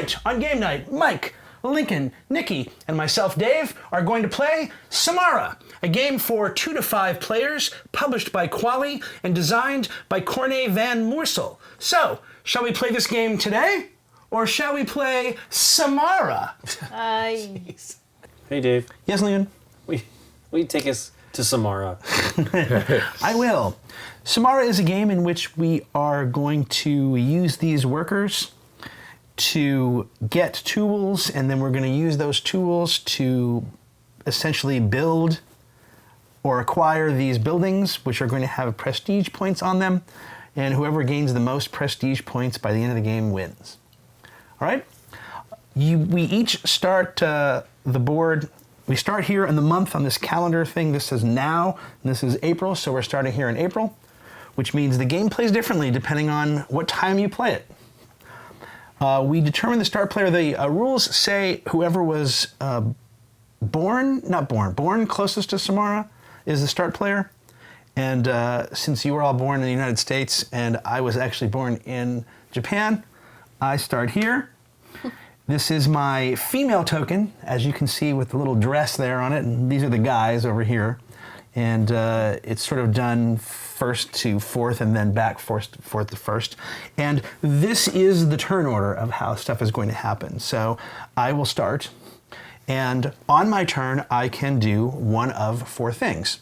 Tonight on Game Night, Mike, Lincoln, Nikki, and myself, Dave, are going to play Samara, a game for 2 to 5 players, published by Cwali and designed by Corné van Moorsel. So, shall we play this game today, or shall we play Samara? Jeez. Hey, Dave. Yes, Lincoln? Will you take us to Samara? I will. Samara is a game in which we are going to use these workers to get tools, and then we're going to use those tools to essentially build or acquire these buildings, which are going to have prestige points on them, and whoever gains the most prestige points by the end of the game wins. All right? We each start the board. We start here in the month on this calendar thing. This is now, and this is April, so we're starting here in April, which means the game plays differently depending on what time you play it. We determine the start player. The rules say whoever was born closest to Samara is the start player. And since you were all born in the United States and I was actually born in Japan, I start here. This is my female token, as you can see with the little dress there on it. And these are the guys over here. And it's sort of done first to fourth and then back fourth to first. And this is the turn order of how stuff is going to happen. So I will start, and on my turn I can do one of 4 things.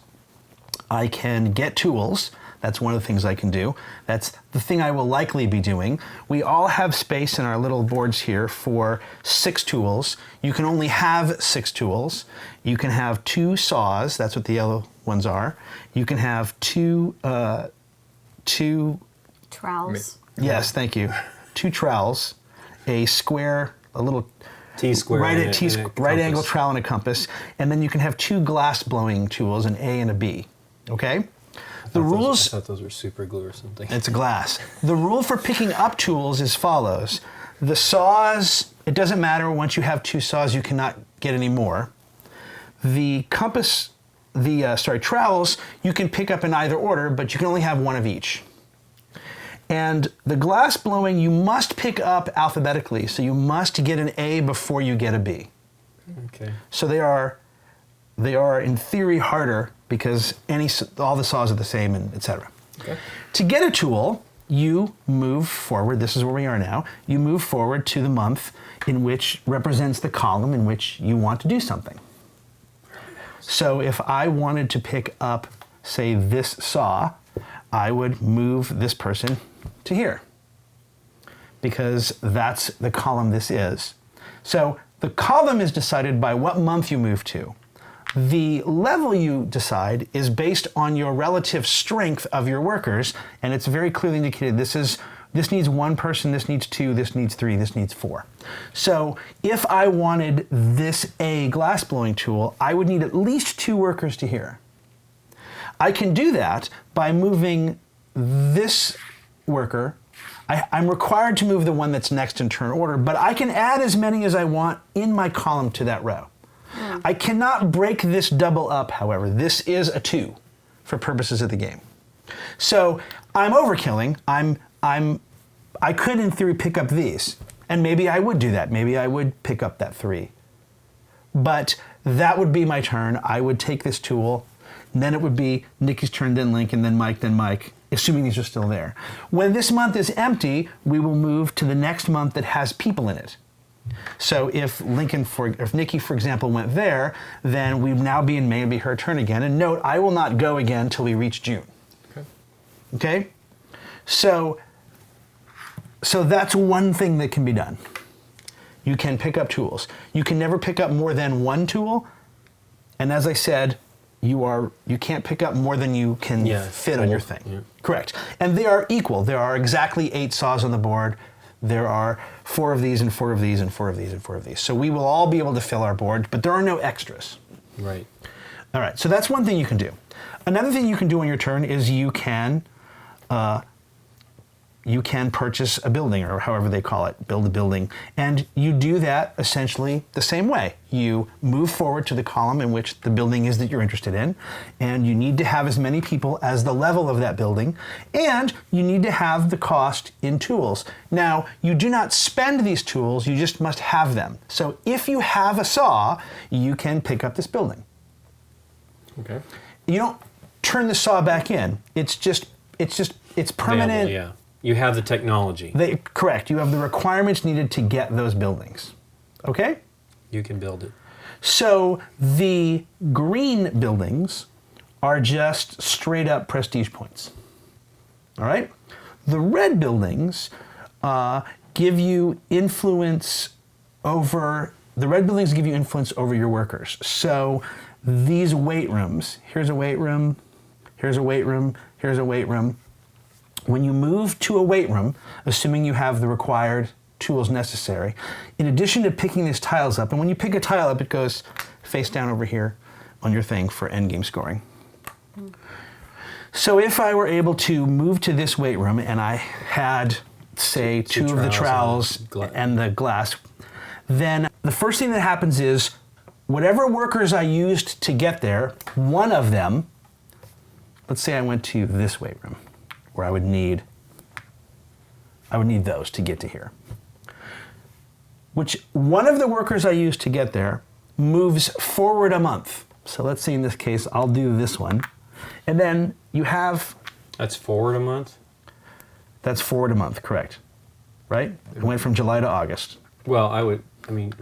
I can get tools. That's one of the things I can do. That's the thing I will likely be doing. We all have space in our little boards here for 6 tools. You can only have 6 tools. You can have 2 saws. That's what the yellow ones are. You can have two Trowels. Yes, thank you. 2 trowels, a square, a little T-square. right angle trowel and a compass, and then you can have 2 glass blowing tools, an A and a B. Okay? The rules. I thought those were super glue or something. It's a glass. The rule for picking up tools is follows. The saws, it doesn't matter. Once you have 2 saws, you cannot get any more. The compass, trowels, you can pick up in either order, but you can only have 1 of each. And the glass blowing, you must pick up alphabetically. So you must get an A before you get a B. Okay. So they are in theory harder because all the saws are the same, and etc. Okay. To get a tool, you move forward. This is where we are now. You move forward to the month in which represents the column in which you want to do something. So if I wanted to pick up, say, this saw, I would move this person to here because that's the column this is. So the column is decided by what month you move to. The level you decide is based on your relative strength of your workers, and it's very clearly indicated this needs 1 person, this needs 2, this needs 3, this needs 4. So if I wanted this A glass blowing tool, I would need at least 2 workers to here. I can do that by moving this worker. I'm required to move the one that's next in turn order, but I can add as many as I want in my column to that row. I cannot break this double up, however. This is a 2 for purposes of the game. So I'm overkilling. I could, in theory, pick up these. And maybe I would do that. Maybe I would pick up that 3. But that would be my turn. I would take this tool. And then it would be Nikki's turn, then Lincoln, then Mike, assuming these are still there. When this month is empty, we will move to the next month that has people in it. So if Nikki, for example, went there, then we'd now be in May, it'd be her turn again. And note, I will not go again till we reach June. Okay? So that's one thing that can be done. You can pick up tools. You can never pick up more than 1 tool. And as I said, you can't pick up more than you can fit on your thing. Yeah. Correct. And they are equal. There are exactly 8 saws on the board. There are 4 of these and 4 of these and 4 of these and 4 of these. So we will all be able to fill our board, but there are no extras. Right. All right, so that's one thing you can do. Another thing you can do on your turn is you can you can purchase a building, or however they call it, build a building. And you do that essentially the same way. You move forward to the column in which the building is that you're interested in, and you need to have as many people as the level of that building, and you need to have the cost in tools. Now, you do not spend these tools, you just must have them. So if you have a saw, you can pick up this building. Okay. You don't turn the saw back in. It's permanent. Available, yeah. You have the technology. Correct. You have the requirements needed to get those buildings. Okay? You can build it. So the green buildings are just straight up prestige points. All right? The red buildings give you influence over your workers. So these weight rooms, here's a weight room, here's a weight room, here's a weight room. When you move to a weight room, assuming you have the required tools necessary, in addition to picking these tiles up, and when you pick a tile up, it goes face down over here on your thing for endgame scoring. So if I were able to move to this weight room and I had, say, two of the trowels and the glass, then the first thing that happens is whatever workers I used to get there, one of them, let's say I went to this weight room, where I would need those to get to here. Which one of the workers I used to get there moves forward a month. So let's say in this case, I'll do this one. And then you have... That's forward a month? That's forward a month, correct. Right? It went from July to August. Well,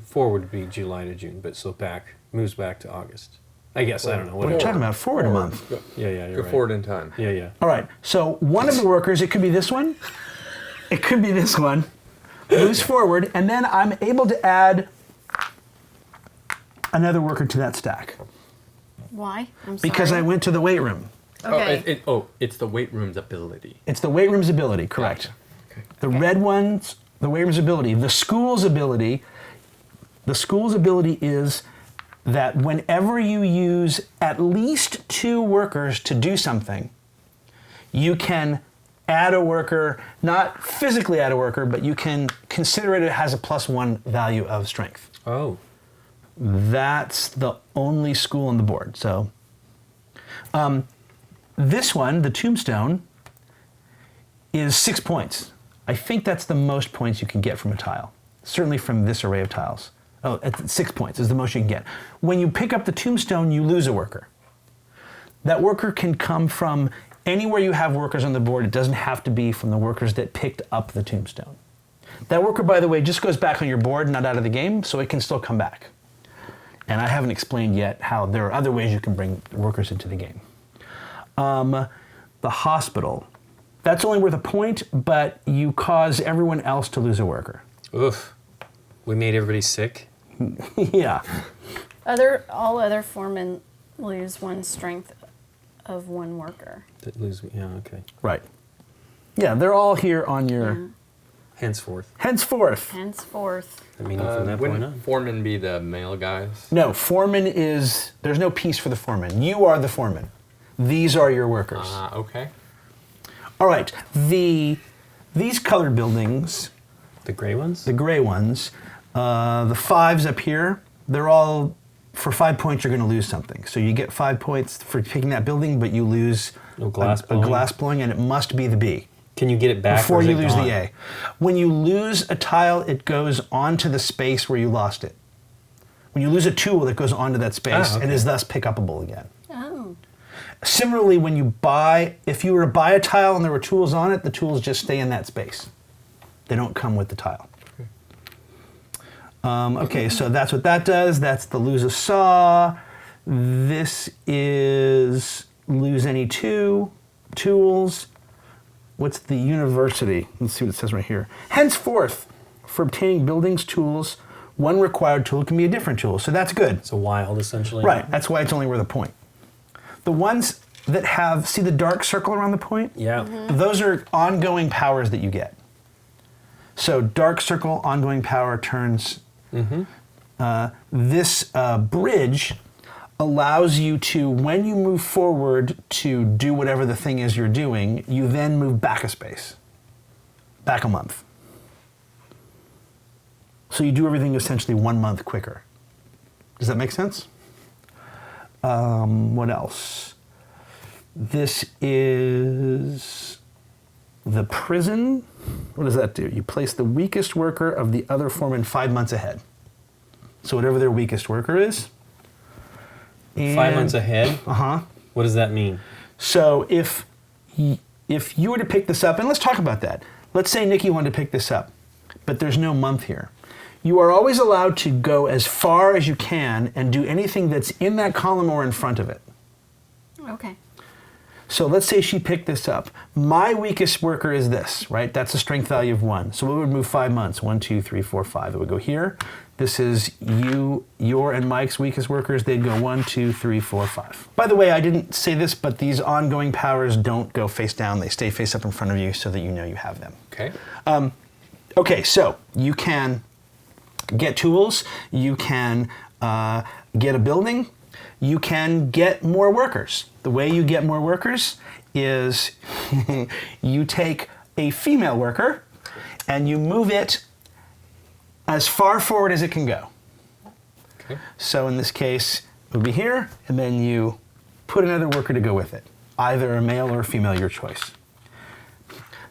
forward would be July to June, but so moves back to August. I guess, I don't know. What are you talking about? Forward a month. Yeah, you're Go right. forward in time. Yeah. All right, so one of the workers, it could be this one, it could be this one, moves forward, and then I'm able to add another worker to that stack. Why? I'm sorry. Because I went to the weight room. Okay. It's the weight room's ability. It's the weight room's ability, correct. Gotcha. Okay. The red one's the weight room's ability. The school's ability is that whenever you use at least 2 workers to do something, you can add a worker, not physically add a worker, but you can consider it has a +1 value of strength. Oh. That's the only school on the board. So this one, the tombstone, is 6 points. I think that's the most points you can get from a tile, certainly from this array of tiles. Oh, 6 points is the most you can get. When you pick up the tombstone, you lose a worker. That worker can come from anywhere you have workers on the board. It doesn't have to be from the workers that picked up the tombstone. That worker, by the way, just goes back on your board, not out of the game, so it can still come back. And I haven't explained yet how there are other ways you can bring workers into the game. The hospital. That's only worth a point, but you cause everyone else to lose a worker. Oof. We made everybody sick? Yeah. All other foremen lose 1 strength of 1 worker. Okay. Right. Yeah, they're all here on your... Henceforth. Henceforth. I mean, from that point Wouldn't on. foremen be the male guys? No, foreman is... There's no piece for the foreman. You are the foreman. These are your workers. Okay. All right. These colored buildings, The gray ones? the gray ones, the 5s up here, they're all... For 5 points, you're going to lose something. So you get 5 points for picking that building, but you lose No glass a blowing? glass blowing, and it must be the B. Can you get it back Before or is you it lose gone? the A. When you lose a tile, it goes onto the space where you lost it. When you lose a tool, it goes onto that space and is thus pick upable again. Oh. Similarly, when you buy, if you were to buy a tile and there were tools on it, the tools just stay in that space. They don't come with the tile. Okay, so that's what that does. That's the lose a saw. This is lose any 2 tools. What's the university? Let's see what it says right here. Henceforth, for obtaining buildings, tools, 1 required tool can be a different tool. So that's good. It's a wild, essentially. Right, that's why it's only worth a point. The ones that have, see the dark circle around the point? Yeah. Those are ongoing powers that you get. So dark circle, ongoing power turns. This bridge allows you to, when you move forward to do whatever the thing is you're doing, you then move back a space. back a month. So you do everything essentially 1 month quicker. Does that make sense? What else? This is the prison. What does that do? You place the weakest worker of the other foreman 5 months ahead. So whatever their weakest worker is. 5 months ahead? Uh-huh. What does that mean? So if you were to pick this up, and let's talk about that. Let's say Nikki wanted to pick this up, but there's no month here. You are always allowed to go as far as you can and do anything that's in that column or in front of it. Okay. So let's say she picked this up. My weakest worker is this, right? That's a strength value of 1. So it would move 5 months. 1, 2, 3, 4, 5. It would go here. This is your and Mike's weakest workers. They'd go 1, 2, 3, 4, 5. By the way, I didn't say this, but these ongoing powers don't go face down. They stay face up in front of you so that you know you have them. Okay. Okay, so you can get tools. You can get a building. You can get more workers. The way you get more workers is you take a female worker and you move it as far forward as it can go. Okay. So in this case, it would be here, and then you put another worker to go with it, either a male or a female, your choice.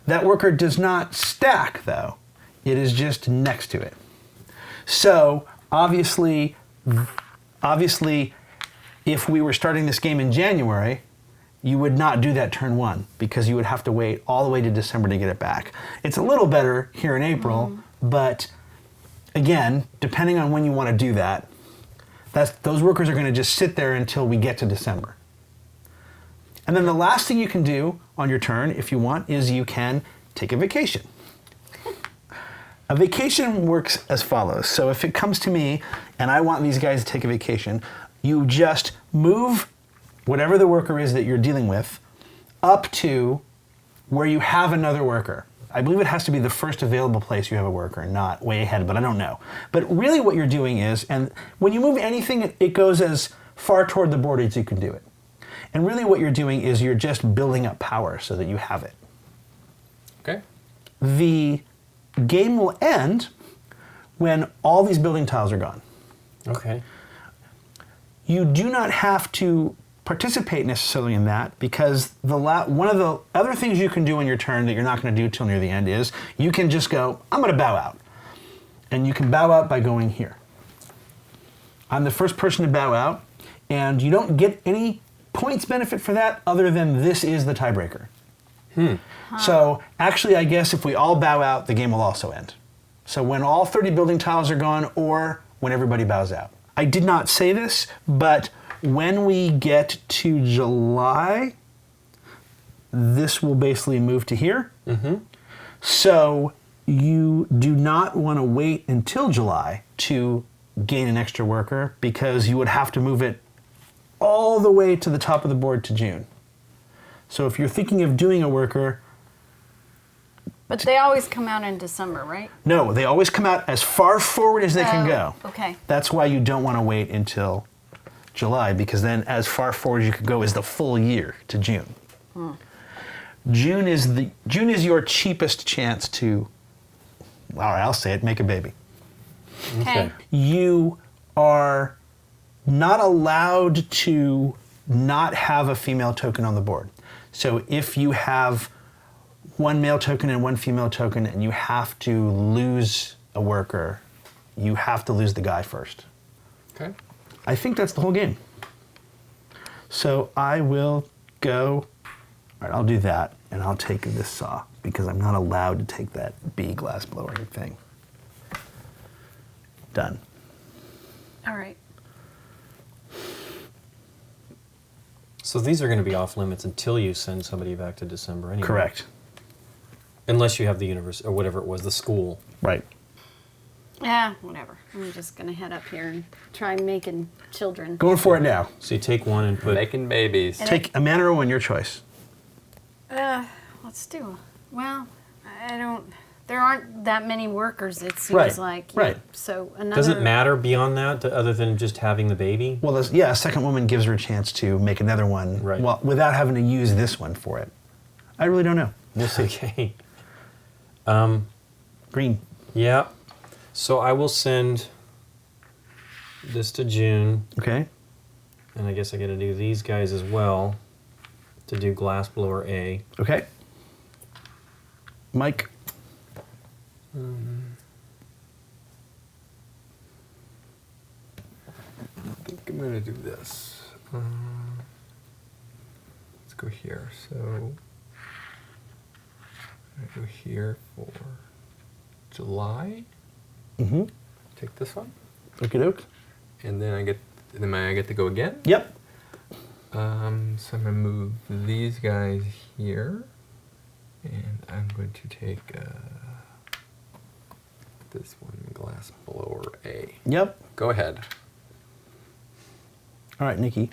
That worker does not stack, though. It is just next to it. So obviously, if we were starting this game in January, you would not do that turn 1 because you would have to wait all the way to December to get it back. It's a little better here in April, but again, depending on when you want to do that, those workers are going to just sit there until we get to December. And then the last thing you can do on your turn, if you want, is you can take a vacation. A vacation works as follows. So if it comes to me and I want these guys to take a vacation, you just move whatever the worker is that you're dealing with up to where you have another worker. I believe it has to be the first available place you have a worker, not way ahead, but I don't know. But really what you're doing is, and when you move anything, it goes as far toward the board as you can do it. And really what you're doing is you're just building up power so that you have it. Okay. The game will end when all these building tiles are gone. Okay. You do not have to participate necessarily in that because one of the other things you can do on your turn that you're not going to do till near the end is you can just go, I'm going to bow out. And you can bow out by going here. I'm the first person to bow out, and you don't get any points benefit for that other than this is the tiebreaker. So actually, I guess if we all bow out, the game will also end. So when all 30 building tiles are gone or when everybody bows out. I did not say this, but when we get to July, this will basically move to here. So you do not want to wait until July to gain an extra worker because you would have to move it all the way to the top of the board to June. So if you're thinking of doing a worker... But they always come out in December, right? No, they always come out as far forward as they can go. Okay. That's why you don't want to wait until July, because then as far forward as you could go is the full year to June. June is your cheapest chance to, all right, I'll say it, make a baby. Okay. You are not allowed to not have a female token on the board. So if you have one male token and one female token and you have to lose a worker, you have to lose the guy first. Okay. I think that's the whole game. So I will go, all right, I'll do that, and I'll take this saw, because I'm not allowed to take that bee glass blower thing. Done. All right. So these are going to be off limits until you send somebody back to December anyway. Correct. Unless you have the university, or whatever it was, the school. Right. Yeah, whatever. I'm just going to head up here and try making children. Going for it now. So you take one and put... Making babies. And Take a man or a woman, your choice. Let's do. Well, I don't. There aren't that many workers. It seems Right, like. right. So another. Does it matter beyond that, other than just having the baby? Well, yeah, a second woman gives her a chance to make another one, Right. well, without having to use this one for it. I really don't know. We'll see. Okay. Green. Yeah. So I will send this to June, Okay. and I guess I got to do these guys as well to do glassblower A. Okay. Mike. I think I'm gonna do this. Let's go here. So I'm gonna go here for July. Mm-hmm. Take this one, Okie doke. and then I get to go again. Yep. So I'm gonna move these guys here, and I'm going to take this one, glass blower A. Yep. Go ahead. All right, Nikki.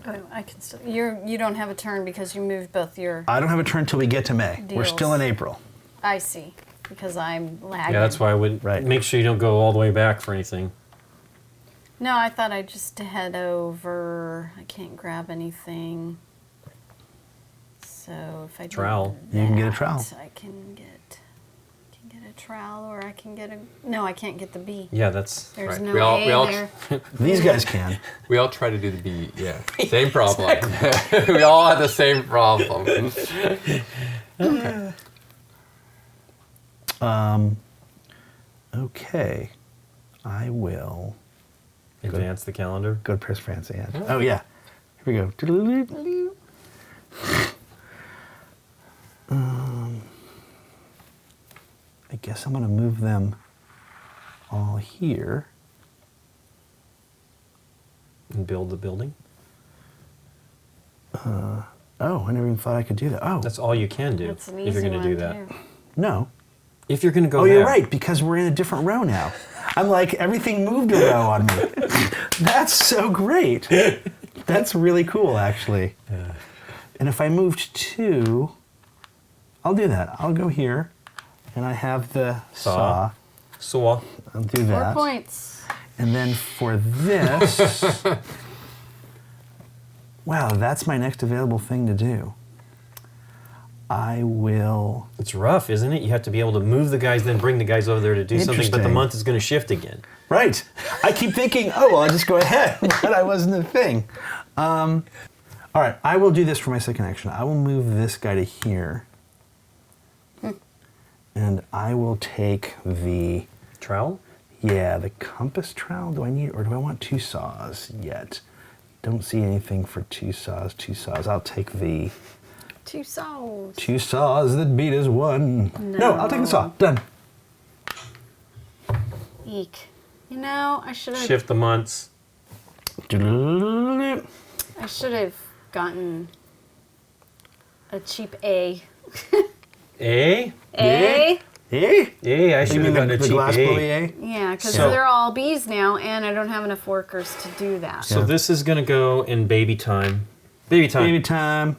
Oh, I can still. You don't have a turn because you moved both your. I don't have a turn till we get to May. We're Deals. still in April. I see, because I'm lagging. Yeah, that's why I would Right. make sure you don't go all the way back for anything. No, I thought I'd just head over. I can't grab anything. So if I do Trowel. You can get a that, trowel. I can get a trowel, or I can get a. No, I can't get the B. Yeah, that's There's Right. no We all- A we all- there. These guys can. We all try to do the B. Yeah, same problem. We all have the same problem. Okay. I will advance the calendar. go to press France and. Oh, yeah. Here we go. I guess I'm going to move them all here. And build the building. Oh, I never even thought I could do that. Oh, That's all you can do That's an if easy you're going to do one, that. too. no. If you're going to go Oh, there. you're right, because we're in a different row now. I'm like, everything moved a row on me. That's so great. That's really cool, actually. And if I moved two, I'll do that. I'll go here, and I have the saw. Saw. I'll do 4 that. points. And then for this, wow, that's my next available thing to do. I will. It's rough, isn't it? You have to be able to move the guys, then bring the guys over there to do something, but the Interesting. month is going to shift again. Right. I keep thinking, oh, well, I'll just go ahead, but I wasn't a thing. All right, I will do this for my second action. I will move this guy to here. And I will take the, Trowel? the compass trowel. Do I need, or do I want two saws yet? Don't see anything for two saws. I'll take the 2 saws. two saws that beat as one. No, I'll take the saw. Done. Eek. You know, I should have. Shift the months. I should have gotten a cheap A. A? A? Eh? A, I You should mean have gotten a the cheap glass A. bully, eh? Yeah, because So- they're all B's now, and I don't have enough workers to do that. So Yeah. this is going to go in baby time. Baby time. Baby time.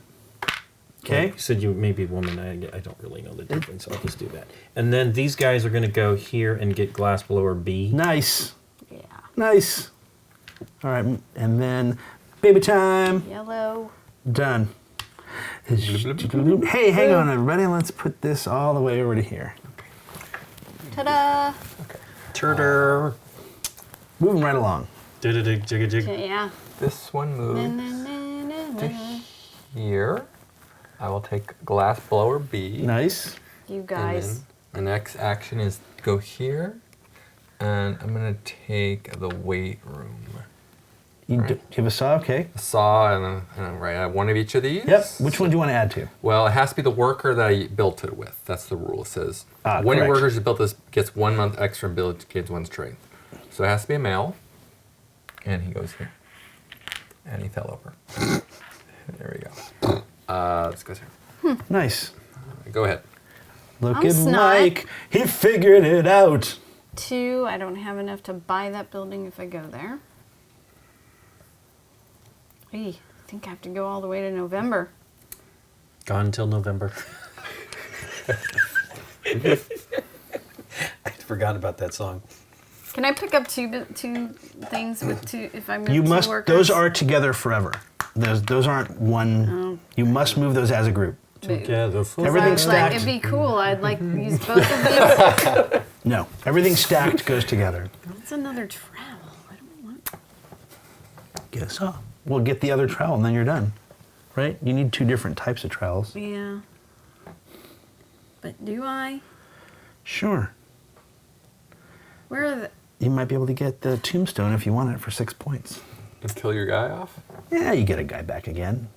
Okay. You said you may be a woman. I don't really know the difference. I'll just do that. And then these guys are going to go here and get glassblower B. Nice. Yeah. Nice. All right, and then baby time. Yellow. Done. Hey, hang on, everybody. Let's put this all the way over to here. Ta-da! Turder. Moving right along. Jig. Yeah. This one Na, moves na, na, na, to na. here. I will take glass blower B. Nice. You And guys. then the next action is to go here, and I'm gonna take the weight room. You Right. do you have a saw? Okay. A saw and right. I have one of each of these. Yep. Which one do you want to add to? Well, it has to be the worker that I built it with. That's the rule. It says one of your correct. workers who built this gets 1 month extra and build gains 1 strength. So it has to be a male, and he goes here, and he fell over. There we go. This goes here. Nice. Go ahead. Look I'm at snot. Mike. He figured it out. 2. I don't have enough to buy that building if I go there. Hey, I think I have to go all the way to November. Gone until November. I forgot about that song. Can I pick up two things with two if I move You two must. workers? Those are together forever. Those aren't one. Oh. You must move those as a group. move. Together 'Cause I Everything's was like, stacked. it'd be cool. I'd like use both of these. No, everything stacked goes together. That's another trowel. I don't want. Get a saw. We'll get the other trowel and then you're done. Right? You need 2 different types of trowels. Yeah. But do I? Sure. Where are the? You might be able to get the tombstone if you want it for 6 points. And kill your guy off? Yeah, you get a guy back again.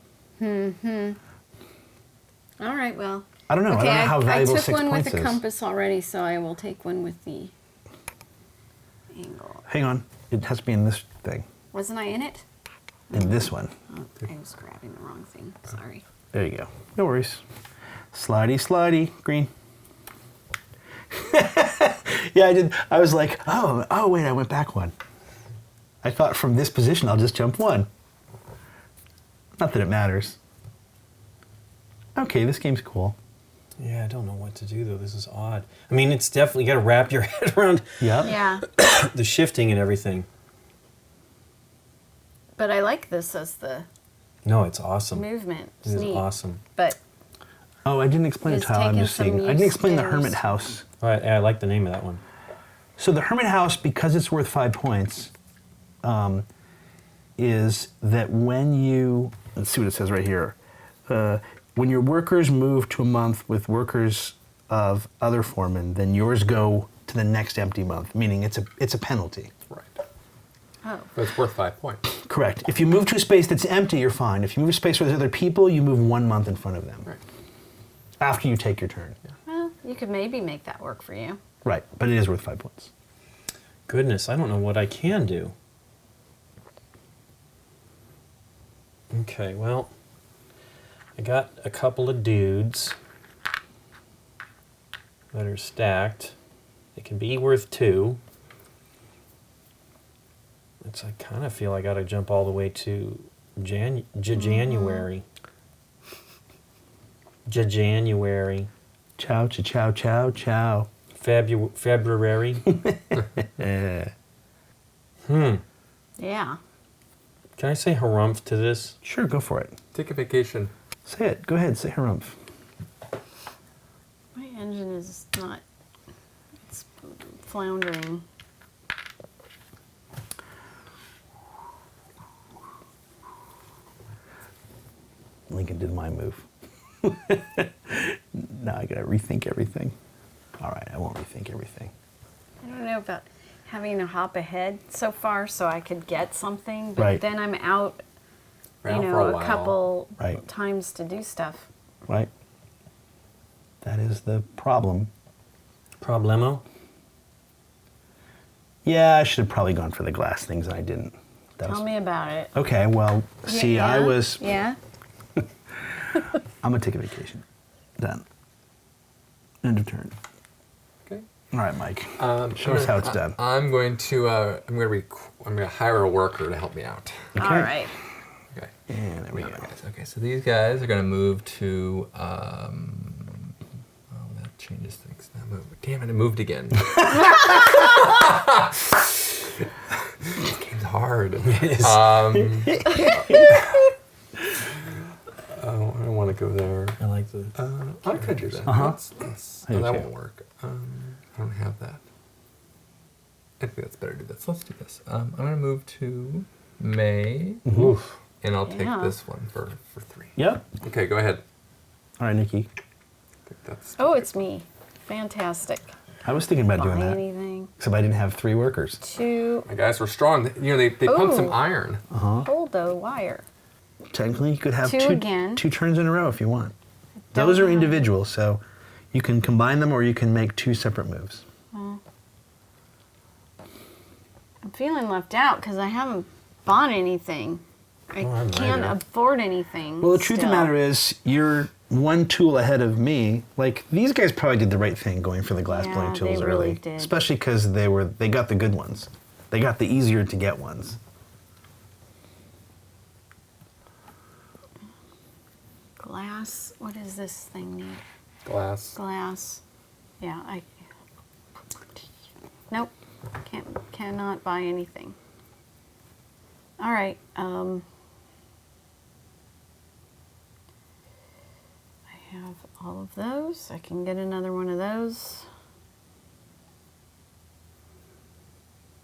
All right. Well. I don't know. Okay, I don't know how valuable I took 6 one points with the is. compass already, so I will take one with the angle. Hang on. It has to be in this thing. Wasn't I in it? In this one. Oh, I was grabbing the wrong thing. Sorry. There you go. No worries. Slidey, slidey. Green. Yeah, I did. I was like, oh, wait, I went back 1. I thought from this position I'll just jump 1. Not that it matters. Okay, this game's cool. Yeah, I don't know what to do though. This is odd. I mean, it's definitely, you got to wrap your head around Yep. Yeah. the shifting and everything. But I like this as the No, it's awesome. movement. It It's is neat. awesome. But Oh, I didn't explain It's the tile. I'm taken just some seeing. I didn't use explain the and hermit use. house. I like the name of that one. So the hermit house, because it's worth 5 points, is that when you, let's see what it says right here. When your workers move to a month with workers of other foremen, then yours go to the next empty month, meaning it's a penalty. Right. oh, But it's worth 5 points. Correct. If you move to a space that's empty, you're fine. If you move to a space where there's other people, you move 1 month in front of them. Right. After you take your turn. well, you could maybe make that work for you. Right, but it is worth 5 points. Goodness, I don't know what I can do. Okay, well, I got a couple of dudes that are stacked. They can be worth 2. It's, I kind of feel I got to jump all the way to January. January. Chow, chow, chow, chow, chow. February. Yeah. Can I say harumph to this? Sure, go for it. Take a vacation. Say it. Go ahead. Say harumph. My engine is not. It's floundering. Lincoln did my move. Now I gotta rethink everything. All right, I won't rethink everything. I don't know about having to hop ahead so far so I could get something, but Right. then I'm out, Around you for know, a a while. couple Right. times to do stuff. Right? That is the problem. Problemo? Yeah, I should have probably gone for the glass things and I didn't. That Tell was- me about it. Okay, well, see, I Yeah? was. Yeah? I'm gonna take a vacation. Done. End of turn. Okay. All right, Mike. Show I'm us how gonna- it's done. I'm going to hire a worker to help me out. Okay. All right. Okay. And there we Now, go. guys. Okay, so these guys are going to move to. Oh, that changes things. Now move. Damn it! It moved again. This game's hard. Oh, I don't want to go there. I like the. I could do that. Uh-huh. No, that too. won't work. I don't have that. I think that's better to do this. Let's do this. I'm going to move to May, Oof. and I'll take Yeah. this one for 3. Yep. Okay, go ahead. All right, Nikki. I think that's Oh, it's me. Fantastic. I was thinking about doing Buy that. anything. Except I didn't have 3 workers. 2. My guys were strong. You know, they pumped some Ooh. iron. Hold the wire. Technically, you could have 2 again. 2 turns in a row if you want. Don't Those are have- individual, so you can combine them or you can make 2 separate moves. I'm feeling left out because I haven't bought anything. I I'm can't neither. afford anything. Well, the truth of the still. matter is, you're 1 tool ahead of me. Like, these guys probably did the right thing going for the glass blowing Yeah, tools they early. really did. Especially because they got the good ones. They got the easier to get ones. Glass. What does this thing need? Glass. Glass. Yeah, Nope. Cannot buy anything. All right. I have all of those. I can get another one of those.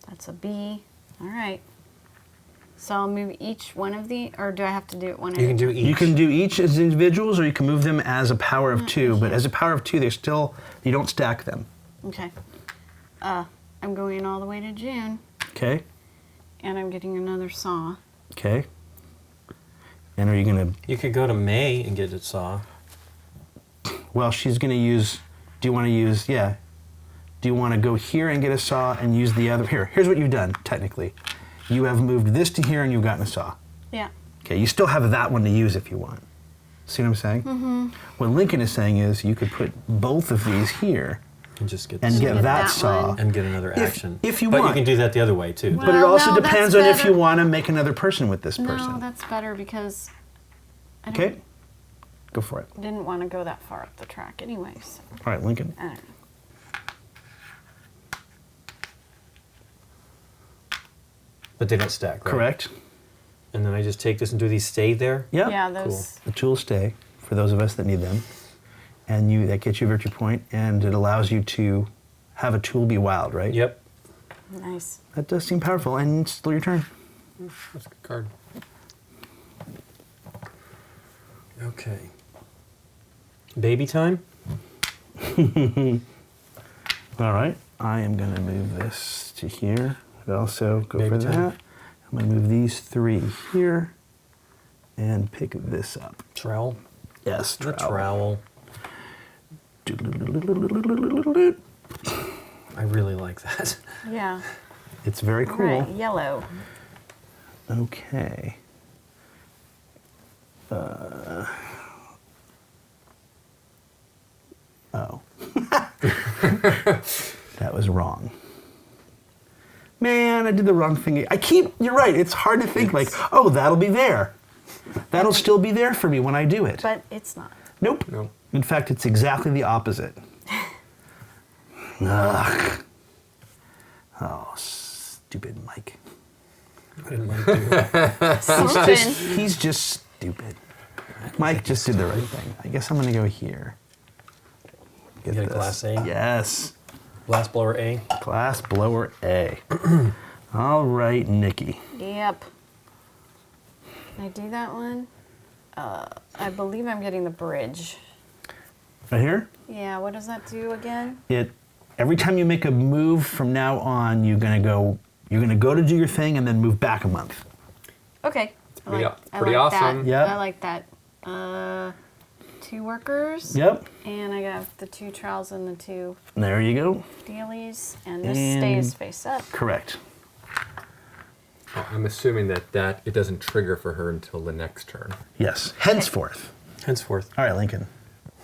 That's a B. All right. So I'll move each one of the, or do I have to do it one at You a can do time? each. You can do each as individuals, or you can move them as a power of two. But as a power of two, they're still, you don't stack them. Okay. I'm going all the way to June, Okay. and I'm getting another saw. Okay. And are you gonna? You could go to May and get a saw. Well, she's gonna use. Do you want to use? Yeah. Do you want to go here and get a saw and use the other? Here. Here's what you've done. Technically, you have moved this to here and you've gotten a saw. Yeah. Okay. You still have that one to use if you want. See what I'm saying? Mm-hmm. What Lincoln is saying is you could put both of these here And just get and the get Get that that saw. one. and get another action. if you but want. you can do that the other way too. But it Well, also no, depends that's on if you better. want to make another person with this person. No, that's better because I Okay. Go for it. didn't want to go that far up the track anyways. All right, Lincoln. I don't know. But they don't stack, right? Correct. And then I just take this and do these stay there? Yep. Yeah, those. The tools stay for those of us that need them, and that gets you a victory point, and it allows you to have a tool be wild, right? Yep. Nice. That does seem powerful, and it's still your turn. That's a good card. Okay. Baby time? All right. I am going to move this to here. I'd also go Baby for time. that. I'm going to move these three here, and pick this up. Trowel? Yes, The trowel. trowel. I really like that. Yeah. It's very All cool. right, yellow. Okay. Oh. That was wrong. Man, I did the wrong thing. You're right, it's hard to think like, oh, that'll be there. That'll still be there for me when I do it. But it's not. Nope. Nope. In fact, it's exactly the opposite. Ugh. Oh, stupid Mike. I didn't like doing that. Something. He's just stupid. Mike just did the right thing. I guess I'm going to go here. You get a glass A? Yes. Glass blower A? Glass blower A. All right, Nikki. Yep. Can I do that one? I believe I'm getting the bridge. Right here? Yeah, what does that do again? Every time you make a move from now on, you're gonna go to do your thing and then move back a month. Okay. Pretty I pretty like awesome. That. Yep. I like that. 2 workers. Yep. And I got the 2 trowels and the 2 There you go. dealies. And this And- stays face up. Correct. I'm assuming that it doesn't trigger for her until the next turn. Yes. Henceforth. Henceforth. All right, Lincoln.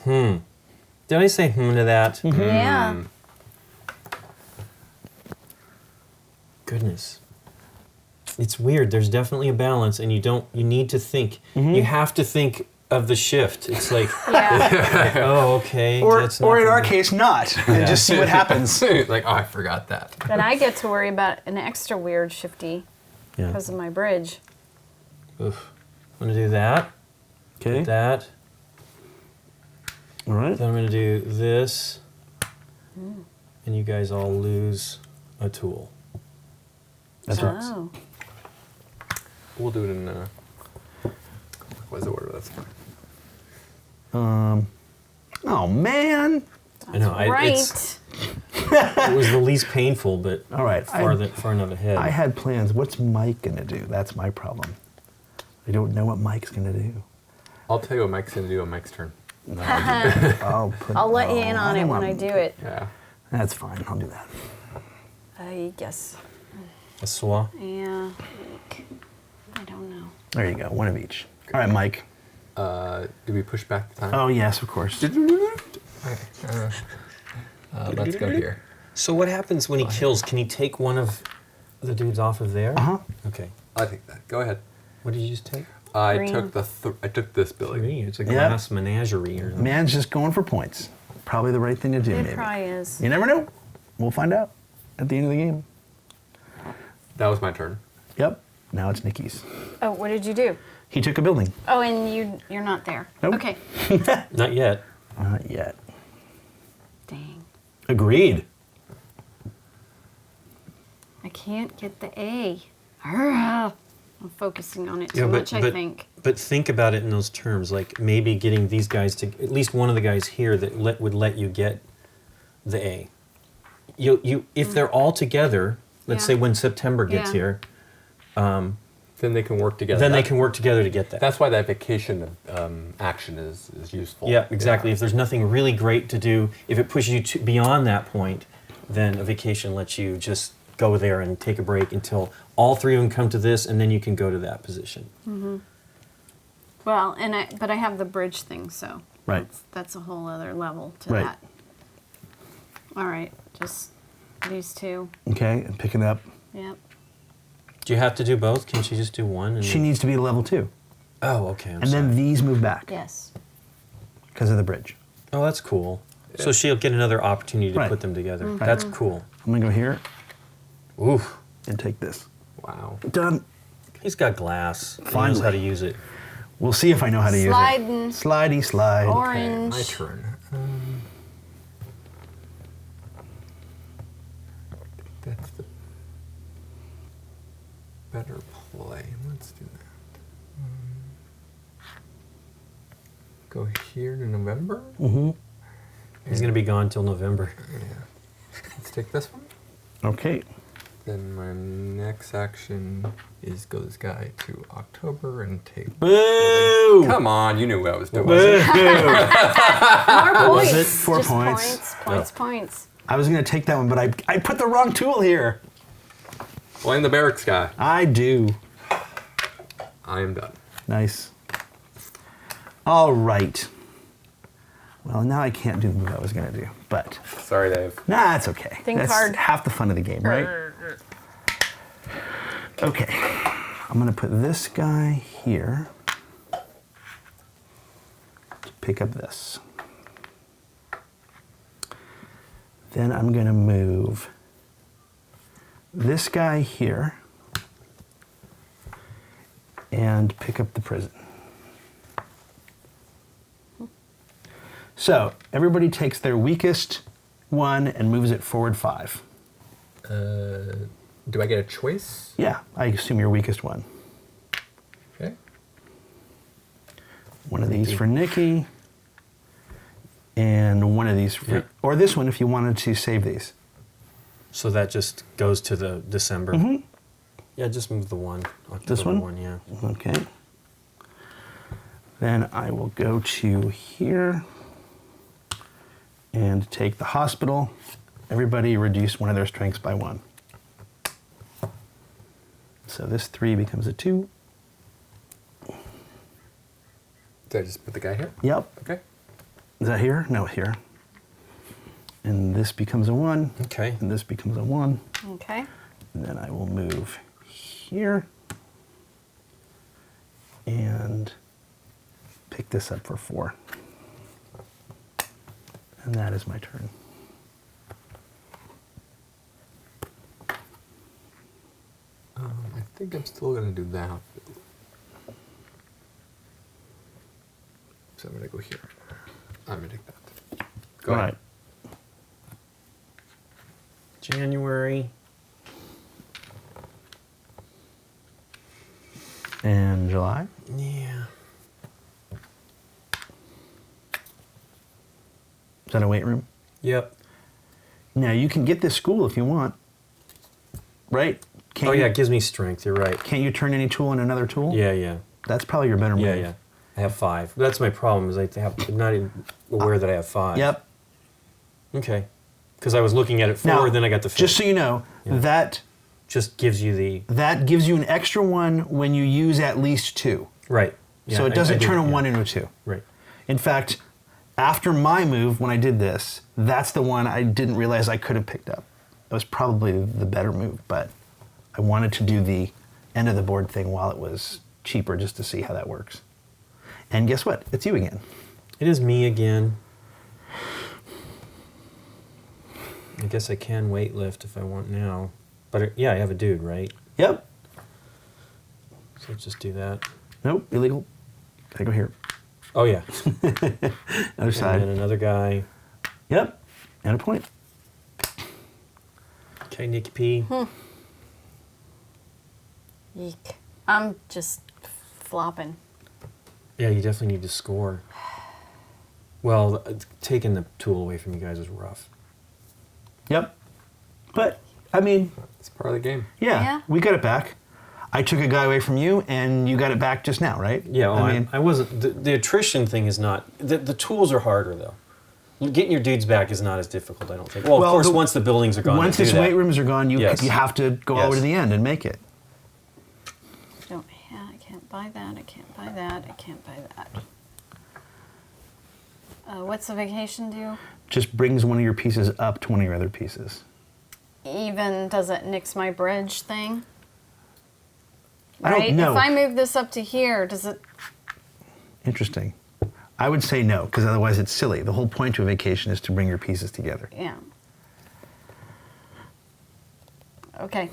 Did I say to that? Yeah. Goodness. It's weird. There's definitely a balance, and you need to think. You have to think of the shift. It's like, Yeah. oh, okay. Or that's not in gonna our be- case, not. And just see what happens. Like, oh, I forgot that. Then I get to worry about an extra weird shifty Yeah. because of my bridge. Oof. I'm going to do that. Okay. That. All right. Then I'm going to do this. And you guys all lose a tool. That's right. Oh. We'll do it in. What's the order? That's fine. Oh man. I know. Right. It was the least painful, but All right. far enough ahead. I had plans. What's Mike gonna do? That's my problem. I don't know what Mike's gonna do. I'll tell you what Mike's going to do on Mike's turn. No, I'll let you in on it when I do it. Yeah. That's fine. I'll do that. I guess. A saw. Yeah. I don't know. There you go. One of each. All right, Mike. Do we push back the time? Oh yes, of course. Okay. Let's go here. So what happens when he kills? Can he take one of the dudes off of there? Uh-huh. Okay. I'll take that. Go ahead. What did you just take? I Green. took this building. Three. It's a Yep. glass menagerie or something. Man's just going for points. Probably the right thing to do. It Maybe. probably is. You never know. We'll find out at the end of the game. That was my turn. Yep. Now it's Nikki's. Oh, what did you do? He took a building. Oh, and you're not there. Nope. Okay. Not yet. Not yet. Dang. Agreed. I can't get the A. Arrgh. I'm focusing on it too much, I think. But think about it in those terms, like maybe getting these guys to, at least one of the guys here that would let you get the A. If they're all together, let's Yeah. say when September gets Yeah. here, Then they can work together. then they can work together to get that. That's why that vacation action is useful. Yeah, exactly. If there's nothing really great to do, if it pushes you beyond that point, then a vacation lets you just go there and take a break until all three of them come to this, and then you can go to that position. Well, but I have the bridge thing, so Right. that's a whole other level to Right. that. All right, just these two. Okay, and pick it up. Yep. Do you have to do both? Can she just do one? And She needs to be level 2. Oh, okay. I'm And sorry. then these move back Yes. because of the bridge. Oh, that's cool. So she'll get another opportunity to Right. put them together. Mm-hmm. That's cool. I'm going to go here Ooh, and take this. Wow. Done. he's got glass. He knows Finally. how to use it. We'll see if I know how to use Sliding. it. Slidey slide. Or- Okay, Orange. my turn. That's the better play. Let's do that. Go here to November. Mm-hmm. He's going to be gone till November. Let's take this one. Okay. Then my next action is go this guy to October and take. Boo! Come on, you knew what I was doing. More was points. it? 4 Just points. Points. I was going to take that one, but I put the wrong tool here. Blame the barracks guy. I do. I am done. Nice. All right. Well, now I can't do the move I was going to do, but Sorry, Dave. nah, it's okay. Think That's hard. half the fun of the game, right? Okay. I'm going to put this guy here to pick up this. Then I'm going to move this guy here and pick up the prison. So everybody takes their weakest one and moves it forward 5. Do I get a choice? Yeah, I assume your weakest one. Okay. One of these for Nikki, and one of these for, Yeah. or this one if you wanted to save these. So that just goes to the December. Mhm. Yeah, just move the one. This October one? yeah. Okay. Then I will go to here and take the hospital. Everybody reduce one of their strengths by 1. So this 3 becomes a 2. Did I just put the guy here? Yep. Okay. Is that here? No, here. And this becomes a 1. Okay. And this becomes a 1. Okay. And then I will move here and pick this up for 4. And that is my turn. I think I'm still going to do that. So I'm going to go here. I'm going to take that. Go All ahead. right. January. And July. Yeah. Is that a weight room? Yep. Now you can get this school if you want. Right? Can't Oh you, yeah, it gives me strength. You're right. Can't you turn any tool into another tool? Yeah, yeah, That's probably your better move. yeah, yeah. I have 5. That's my problem. Is I have I'm not even aware that I have 5. Yep. Okay. Because I was looking at it 4, Now, then I got the 5. just so you know, Yeah. that just gives you the gives you an extra 1 when you use at least 2. right. Yeah, So it I doesn't did, turn a yeah. 1 into a 2. Right. In fact, after my move, when I did this, that's the one I didn't realize I could have picked up. It was probably the better move, but I wanted to do the end of the board thing while it was cheaper just to see how that works. And guess what? It's you again. It is me again. I guess I can weight lift if I want now. But yeah, I have a dude, right? Yep. So let's just do that. Nope, illegal. Gotta go here. Oh yeah. Other side. And then another guy. Yep, and a point. Okay, Nikki P. Eek. I'm just flopping. Yeah, you definitely need to score. Well, taking the tool away from you guys is rough. Yep. But, I mean, It's part of the game. Yeah. we got it back. I took a guy away from you, and you got it back just now, right? Yeah, well, I mean, I wasn't. The attrition thing is not. The tools are harder though. Getting your dudes back is not as difficult, I don't think. Well, of course, once the buildings are gone, once they do his that. weight rooms are gone, you Yes. you have to go all the way to Yes. the end and make it. Don't. Yeah, I can't buy that. I can't buy that. I can't buy that. What's the vacation do? Just brings one of your pieces up to one of your other pieces. Even does it nix my bridge thing? I don't Right? know. If I move this up to here, does it? Interesting. I would say no, because otherwise it's silly. The whole point of a vacation is to bring your pieces together. Yeah. Okay.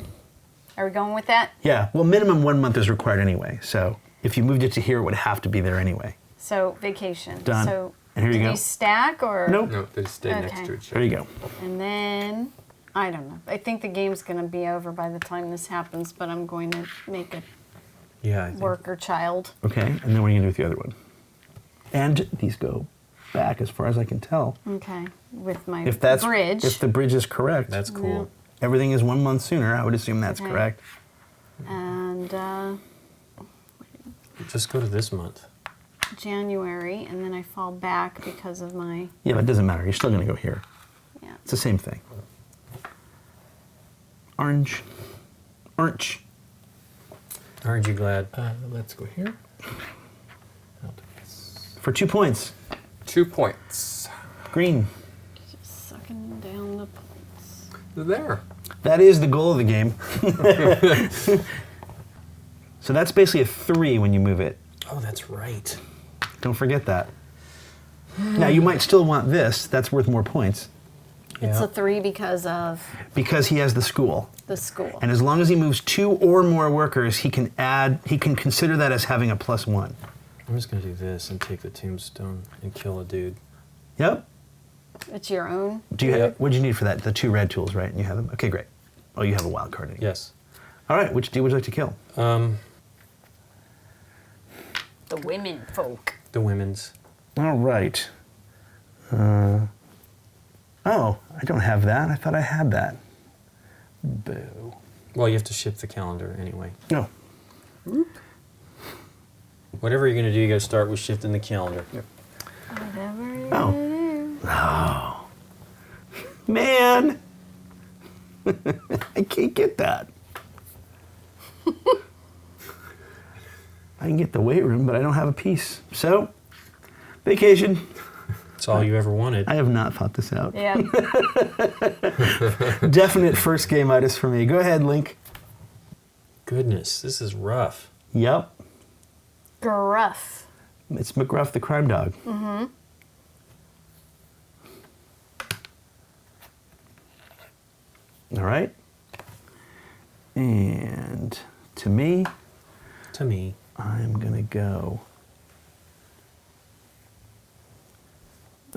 Are we going with that? Yeah, well, minimum 1 month is required anyway. So if you moved it to here, it would have to be there anyway. So vacation. Done. So And here you do go. they stack or? Nope. No, they just stay next Okay. to each There other. you go. And then I don't know. I think the game's going to be over by the time this happens, but I'm going to make a Yeah, I think. worker child. Okay, and then what are you going to do with the other one? And these go back as far as I can tell. Okay. With my If that's bridge. if the bridge is correct, That's cool. everything is 1 month sooner. I would assume that's Okay. correct. And Just go to this month. January, and then I fall back because of my, Yeah, but it doesn't matter. You're still going to go here. yeah. It's the same thing. Orange. Orange. Aren't you glad? Let's go here. I'll do this. For 2 points. 2 points. Green. Just sucking down the points. They're there. That is the goal of the game. So that's basically a 3 when you move it. Oh, that's right. Don't forget that. Now, you might still want this. That's worth more points It's Yeah. a 3 because of because he has the school. the school. And as long as he moves 2 or more workers, he can consider that as having a +1. I'm just gonna do this and take the tombstone and kill a dude. Yep. It's your own. Do you Yep. what do you need for that? The 2 red tools, right? And you have them? Okay, great. Oh, you have a wild card anyway. Yes. All right, which dude would you like to kill? The women folk. The women's. All right. Oh, I don't have that. I thought I had that. Boo. Well, you have to ship the calendar anyway. No. Whatever you're gonna do, you gotta start with shifting the calendar. Whatever you Oh. do. Man! I can't get that. I can get the weight room, but I don't have a piece. So, vacation. It's all you ever wanted. I have not thought this out. Yeah. Definite first game-itis for me. Go ahead, Link. Goodness, this is rough. Yep. Gruff. It's McGruff the crime dog. Mm-hmm. All right. And to me, To me. I'm going to go.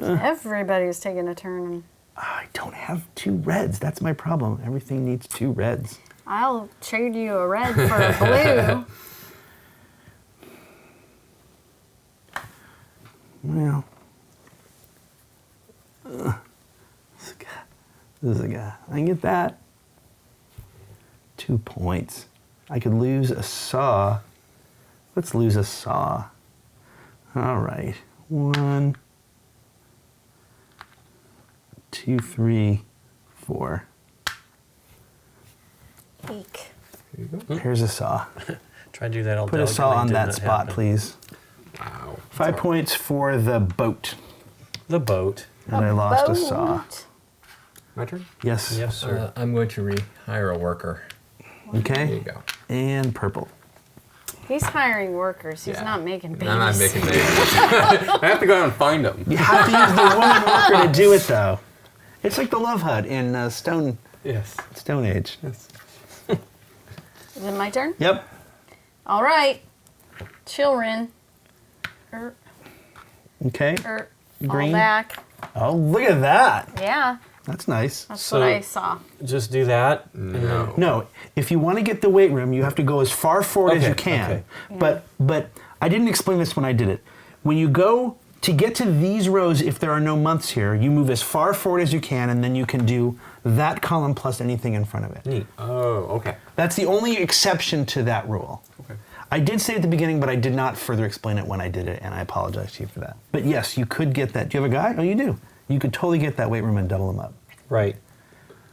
Everybody's taking a turn. I don't have 2 reds. That's my problem. Everything needs 2 reds. I'll trade you a red for a blue. Well, this is a guy. I can get that. 2 points. I could lose a saw. Let's lose a saw. All right. 1, 2, 3, 4. Eek. Here you go. Here's a saw. Try to do that all Put a saw delicately, on did that not spot, happen. please. Wow. 5 points for the boat. The boat. And I lost a Boat. saw. My turn? Yes. Yes, sir. I'm going to rehire a worker. There Okay. you go. And purple. He's hiring workers. He's Yeah. not making babies. I'm not making babies. I have to go out and find them. You have to use the woman worker to do it, though. It's like the Love Hut in Stone Yes. Age. Yes. Is it my turn? Yep. All right. children. Okay. Fall Green. back. Oh, look at that. Yeah, That's nice. that's So- what I saw. Just do that. And then, No, if you want to get the weight room, you have to go as far forward as Okay, you can. okay. But I didn't explain this when I did it. When you go to get to these rows, if there are no months here, you move as far forward as you can, and then you can do that column plus anything in front of it. neat. Oh, okay. That's the only exception to that rule. Okay. I did say at the beginning, but I did not further explain it when I did it, and I apologize to you for that. But yes, you could get that. Do you have a guy? Oh, you do. You could totally get that weight room and double them up. Right.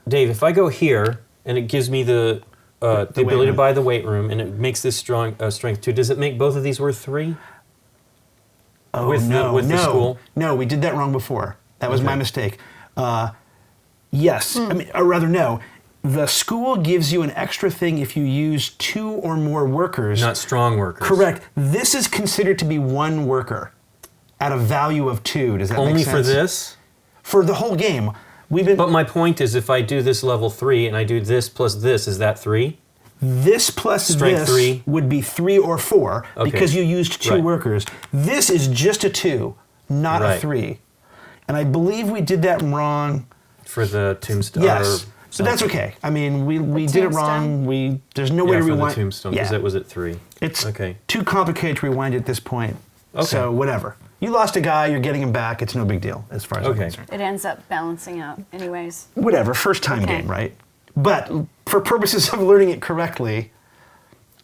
Dave, if I go here and it gives me the ability to room. buy the weight room and it makes this strong strength 2, does it make both of these worth 3? Oh, With the- no, with the no. school? No, we did that wrong before. That was my Okay. mistake. Yes, I mean, or rather, no. The school gives you an extra thing if you use 2 or more workers. Not strong workers. Correct. This is considered to be 1 worker at a value of 2. Does that Only make sense? for this? For the whole game. We've been But my point is if I do this level 3 and I do this plus this, is that 3? this plus Strength this 3. would be 3 or 4 Okay. because you used 2 Right. workers. This is just a 2, not a Right. 3. And I believe we did that wrong. For the tombstone? Yes. So that's something. okay. I mean, we did it wrong. tombstone? There's no way Yeah, to for rewind. the tombstone, because Yeah. that was at 3. It's okay. too complicated to rewind at this point. Okay. So whatever. You lost a guy, you're getting him back. It's no big deal as far as I'm Okay. concerned. It ends up balancing out, anyways. Whatever, first time Okay. game, right? But for purposes of learning it correctly,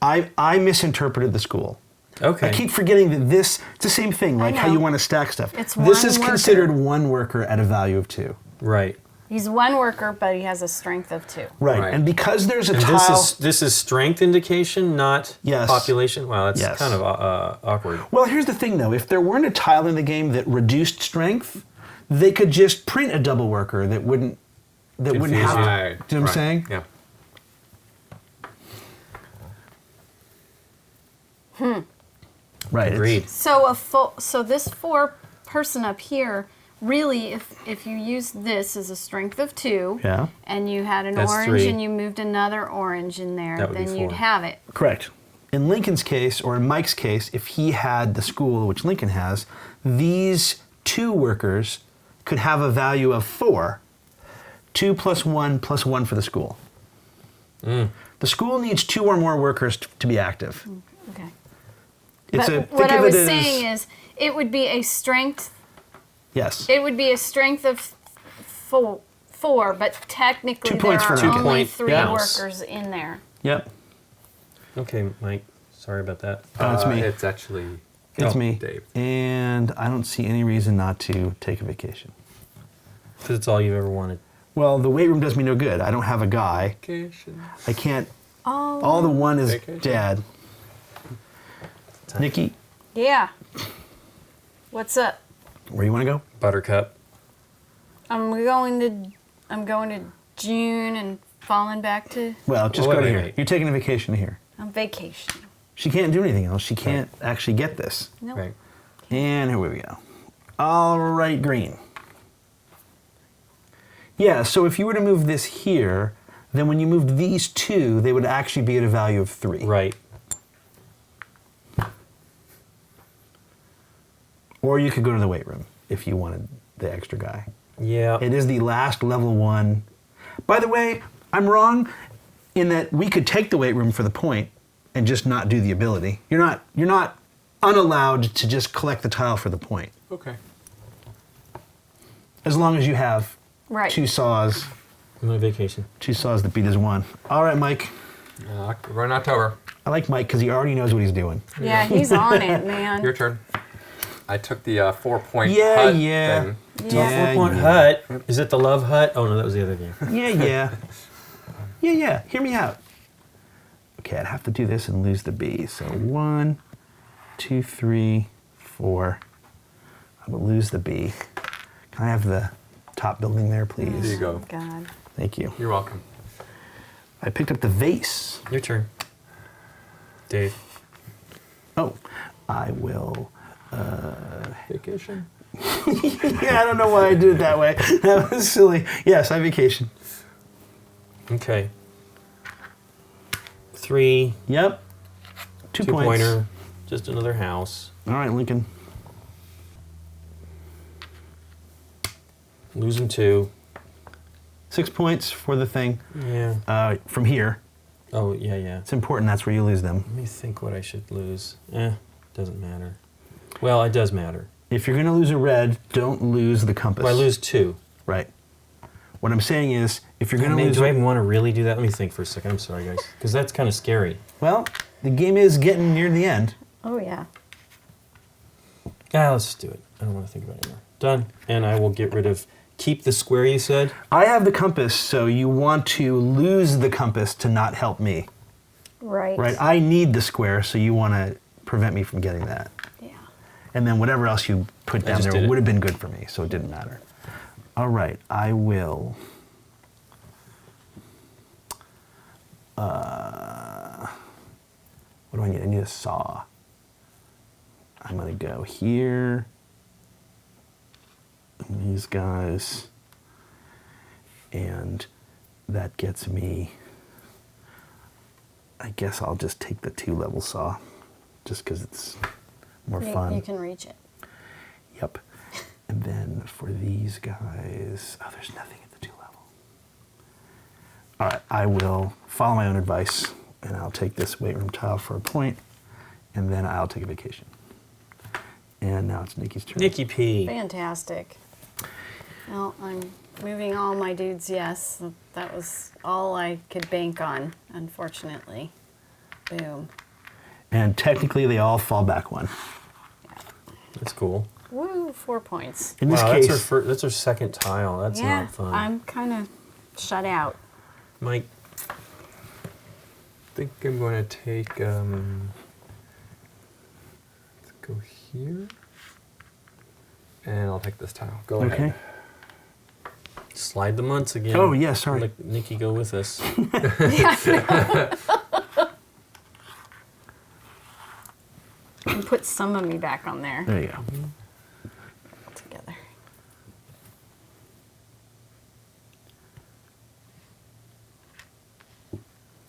I misinterpreted the school. Okay. I keep forgetting that it's the same thing, like how know. you want to stack stuff. It's this one is worker. considered 1 worker at a value of 2. Right. He's 1 worker, but he has a strength of 2. Right. Right. And because there's a And tile. this is strength indication, not Yes. population? Wow, that's Yes. kind of awkward. Well, here's the thing though. If there weren't a tile in the game that reduced strength, they could just print a double worker that wouldn't Confuse have you. to. Right. Do you know what I'm saying? Yeah. Right. it's- Agreed. So this 4 person up here, really, if you use this as a strength of 2, Yeah. and you had an That's orange 3. and you moved another orange in there, That would be then you'd 4. have it. Correct. In Lincoln's case, or in Mike's case, if he had the school, which Lincoln has, these 2 workers could have a value of 4. 2 plus 1 plus 1 for the school. The school needs 2 or more workers to be active. Okay. It's But think what I of was it as- saying is, it would be a strength. yes. It would be a strength of 4, but technically 2 there points for are an only point 3 balance. workers in there. Yep. Okay, Mike. Sorry about that. Oh, it's me. It's actually It's Oh, me. Dave. And I don't see any reason not to take a vacation. Because it's all you've ever wanted. Well, the weight room does me no good. I don't have a guy. vacation. I can't. Oh. All the 1 is Vacation. dad. Nikki, Yeah. What's up? where you want to go? Buttercup. I'm going to June and falling back to Well, just Well, go to wait, here. wait. You're taking a vacation to here. on vacation. She can't do anything else. She can't actually get this. No. Right. And here we go. All right, green. Yeah, so if you were to move this here, then when you moved these 2, they would actually be at a value of 3. Right. Or you could go to the weight room if you wanted the extra guy. Yeah. It is the last level 1. By the way, I'm wrong in that we could take the weight room for the point and just not do the ability. You're not unallowed to just collect the tile for the point. Okay. As long as you have Right. 2 saws. I'm on vacation. 2 saws that beat as 1. All right, Mike. We're in October. I like Mike because he already knows what he's doing. Yeah, he's on it, man. Your turn. I took the 4-point Yeah, hut yeah. thing. Yeah, 4-point yeah. hut. Is it the love hut? Oh, no, that was the other game. Yeah, yeah. Yeah. Hear me out. Okay, I'd have to do this and lose the B. So 1, 2, 3, 4. I will lose the B. Can I have the top building there, please? There you go. God. Thank you. You're welcome. I picked up the vase. Your turn. Dave. Oh, I will. Vacation. Yeah, I don't know why I did it that way. That was silly. Yes, I vacation. Okay. 3. Yep. 2 points. Two-pointer. Just another house. All right, Lincoln. Losing 2. 6 points for the thing. Yeah. From here. Oh, yeah. It's important. That's where you lose them. Let me think what I should lose. Doesn't matter. Well, it does matter. If you're going to lose a red, don't lose the compass. Well, I lose 2. Right. What I'm saying is, if you're going to lose... Do I even want to really do that? Let me think for a second. I'm sorry, guys. Because that's kind of scary. Well, the game is getting near the end. Oh, yeah. Let's just do it. I don't want to think about it anymore. Done. And I will get rid of... Keep the square, you said? I have the compass, so you want to lose the compass to not help me. Right. Right? I need the square, so you want to prevent me from getting that. Yeah. And then whatever else you put down just there did it. would have been good for me, so it didn't matter. All right, I will... what do I need? I need a saw. I'm going to go here. And these guys. And that gets me... I guess I'll just take the 2-level saw, just because it's more fun. You can reach it. Yep. And then for these guys, oh, there's nothing at the 2-level. All right, I will follow my own advice, and I'll take this weight room tile for a point, and then I'll take a vacation. And now it's Nikki's turn. Nikki P. Fantastic. Well, I'm moving all my dudes, yes. That was all I could bank on, unfortunately. Boom. And technically, they all fall back 1. That's cool. Woo, 4 points. In this Wow, case, that's our second tile. That's Yeah, not fun. I'm kind of shut out. Mike, I think I'm going to take, let's go here. And I'll take this tile. Go okay. ahead. slide the months again. Oh, yeah, sorry. Let Nikki go with us. And put some of me back on there There you go. together.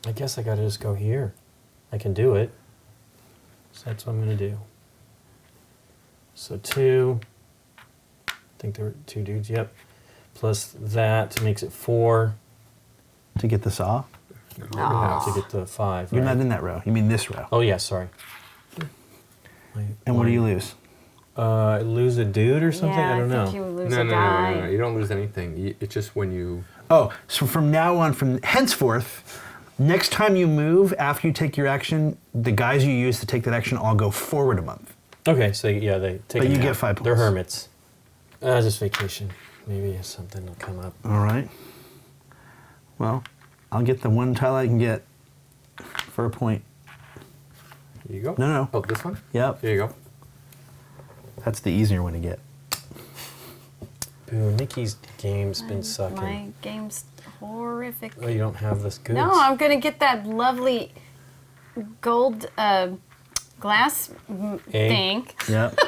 I guess I gotta just go here. I can do it. So that's what I'm gonna do. So 2. I think there were 2 dudes, yep. Plus that makes it 4 To get the saw? to get to 5. You're right? not in that row. You mean this row. Oh yeah, sorry. And what do you lose? Lose a dude or something? Yeah, I don't think know. you would lose No, a no, guy. no, no, no. You don't lose anything. It's just when you... Oh, so from now on, from henceforth, next time you move, after you take your action, the guys you use to take that action all go forward a month. Okay, so yeah, they take But a you nap. get 5 They're points. hermits. Just vacation. Maybe something will come up. All right. Well, I'll get the one tile I can get for a point. Here you go. No, no. Oh, this one? Yep. Here you go. That's the easier one to get. Boo, Nikki's game's been sucking. My game's horrific. Oh, you don't have this good. No, I'm going to get that lovely gold glass thing, Yep.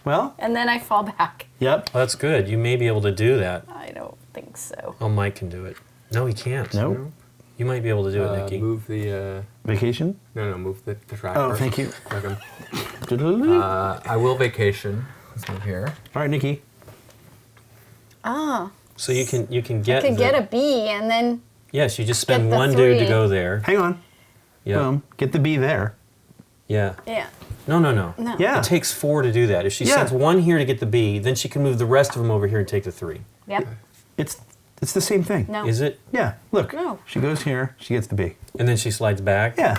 Well, and then I fall back. yep. Well, that's good. You may be able to do that. I don't think so. Oh, Mike can do it. No, he can't. Nope. You might be able to do it, Nikki. Move the... Vacation? no, move the track Oh, first. thank you. Second. All I will vacation. Let's move here. right, Nikki. Ah, So you can I get could get a B and then Yes, you just spend get the one dude to 3. go there. Hang on. Yeah. Boom. Get the B there. Yeah. yeah. No. No. Yeah. It takes 4 to do that. If she Yeah. sends 1 here to get the B, then she can move the rest of them over here and take the 3. Yep. It's the same thing. No. Is it? Yeah. Look. No. She goes here. She gets the B. And then she slides back? Yeah.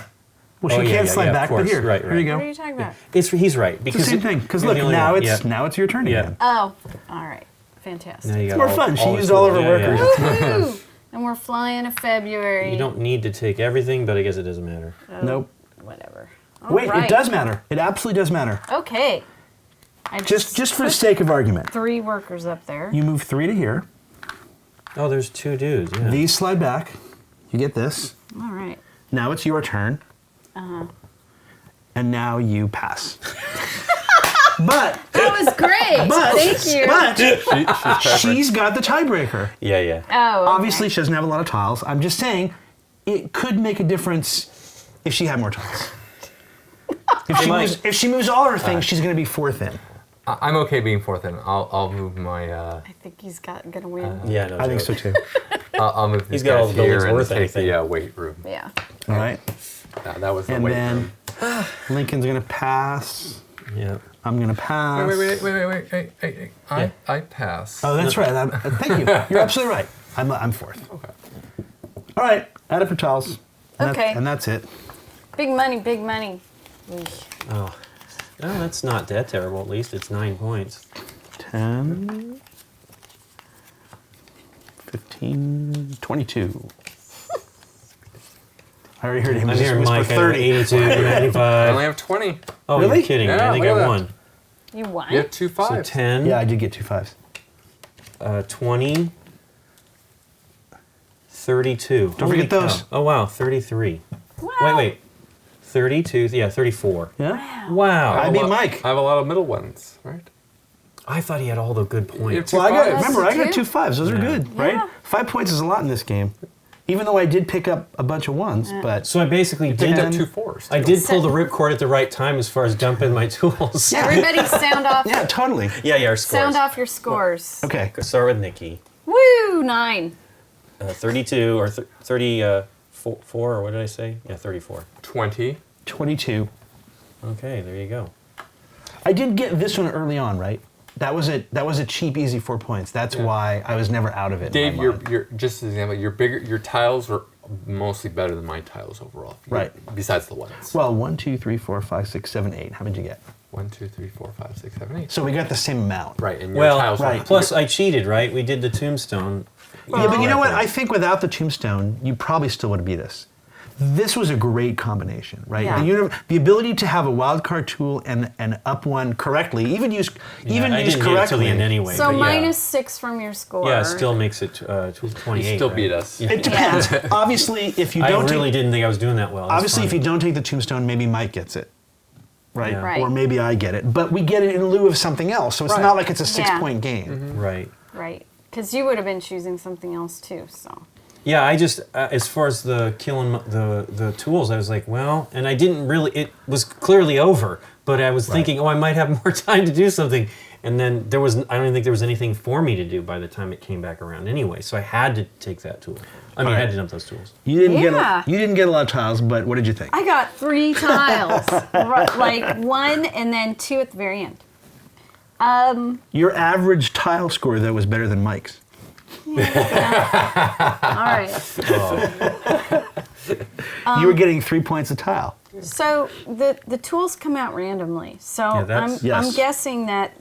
Well, she Oh, yeah, can't yeah, slide yeah, of back, but course. here. Right, Here you right. What go. are you talking about? He's right. It's Because the same thing. Because you're look, the only now one. it's your turn Yeah. again. Oh, all right. Fantastic. Now you got More all- fun. She all used the all of her tools. Yeah, workers. yeah. Woo! And we're flying to February. You don't need to take everything, but I guess it doesn't matter. Oh, Nope. Whatever. Wait, All right. it does matter. It absolutely does matter. Okay. I Just for the sake of argument. 3 workers up there. You move 3 to here. Oh, there's 2 dudes. Yeah. These slide back. You get this. All right. Now it's your turn. Uh-huh. And now you pass. But That was great. Thank you. But she's got the tiebreaker. Yeah, yeah. Oh, okay. Obviously, she doesn't have a lot of tiles. I'm just saying it could make a difference if she had more tiles. If she moves all her things, she's going to be fourth in. I'm okay being fourth in. I'll move my. I think he's gonna win. Yeah, no I think joke. so too. I'll move these He's got all guys the buildings here and worth take anything. the weight room. Yeah. All right. That was the And weight then room. Lincoln's going to pass. Yeah. I'm going to pass. Wait. Yeah. I pass. Oh, that's right. Thank you. You're absolutely right. I'm fourth. Okay. All right. Add up your tiles. Okay. And that's it. Big money, big money. Eesh. Oh. No, that's not that terrible. At least it's 9 points. 10, 15, 22. I already heard him I'm just hearing whisper Mike. I have 30. 82, I 95. only have 20. Oh, Really? you're kidding me. Yeah, I think look I at won. You won? You have 2 So fives. 10, Yeah, I did get 2 5s. 20, 32. Don't forget Holy those. cow. Oh, wow, 33. Wow. Wait. 32, yeah, 34. Yeah? Wow. I beat Mike. I have a lot of middle ones, right? I thought he had all the good points. You Well, have 2 fives. remember, I got Two? 2 5s. Those are Yeah. good, Yeah. right? 5 points is a lot in this game. Even though I did pick up a bunch of ones, but So I basically Picked did. up 2 fours. I too. did pull the ripcord at the right time as far as dumping my tools. Everybody sound off. yeah, totally. Yeah, our scores. Sound off your scores. Okay. Start with Nikki. Woo, 9. 32 or 34, or what did I say? Yeah, 34. 20. 22. Okay, there you go. I did get this one early on, right? That was a cheap, easy 4 points. That's Yeah. why I was never out of it. in Dave, my you're mind. just as an example. Your tiles are mostly better than my tiles overall. Right. Besides the ones. Well, 1, 2, 3, 4, 5, 6, 7, 8. How many did you get? 1, 2, 3, 4, 5, 6, 7, 8. So we got the same amount. Right, and your Well, tiles were- right. Plus, I cheated, right? We did the tombstone. Yeah, but you know what? Right. I think without the tombstone, you probably still would have beat us. This was a great combination, right? Yeah. The ability to have a wild card tool and up one correctly, even use I use didn't get it till correctly. the end anyway. So but minus 6 from your score. Yeah, it still makes it 28. You still right? beat us. It depends. Obviously, if you I don't really take, didn't think I was doing that well. That's obviously if funny. you don't take the tombstone, maybe Mike gets it, right? Yeah. Right. Or maybe I get it, but we get it in lieu of something else. So it's Right. not like it's a Yeah. 6-point game. Right. Right. Because you would have been choosing something else too, so. Yeah, I just as far as the killing the tools, I was like, well, and I didn't really. It was clearly over, but I was thinking, oh, I might have more time to do something, and then there was. I don't even think there was anything for me to do by the time it came back around anyway. So I had to take that tool. I mean, I had to dump those tools. You didn't Yeah. get a lot of tiles, but what did you think? I got 3 tiles. Like 1 and then 2 at the very end. Your average tile score though was better than Mike's. All right. You were getting 3 points a tile. So the tools come out randomly. So Yeah, that's- I'm Yes. guessing that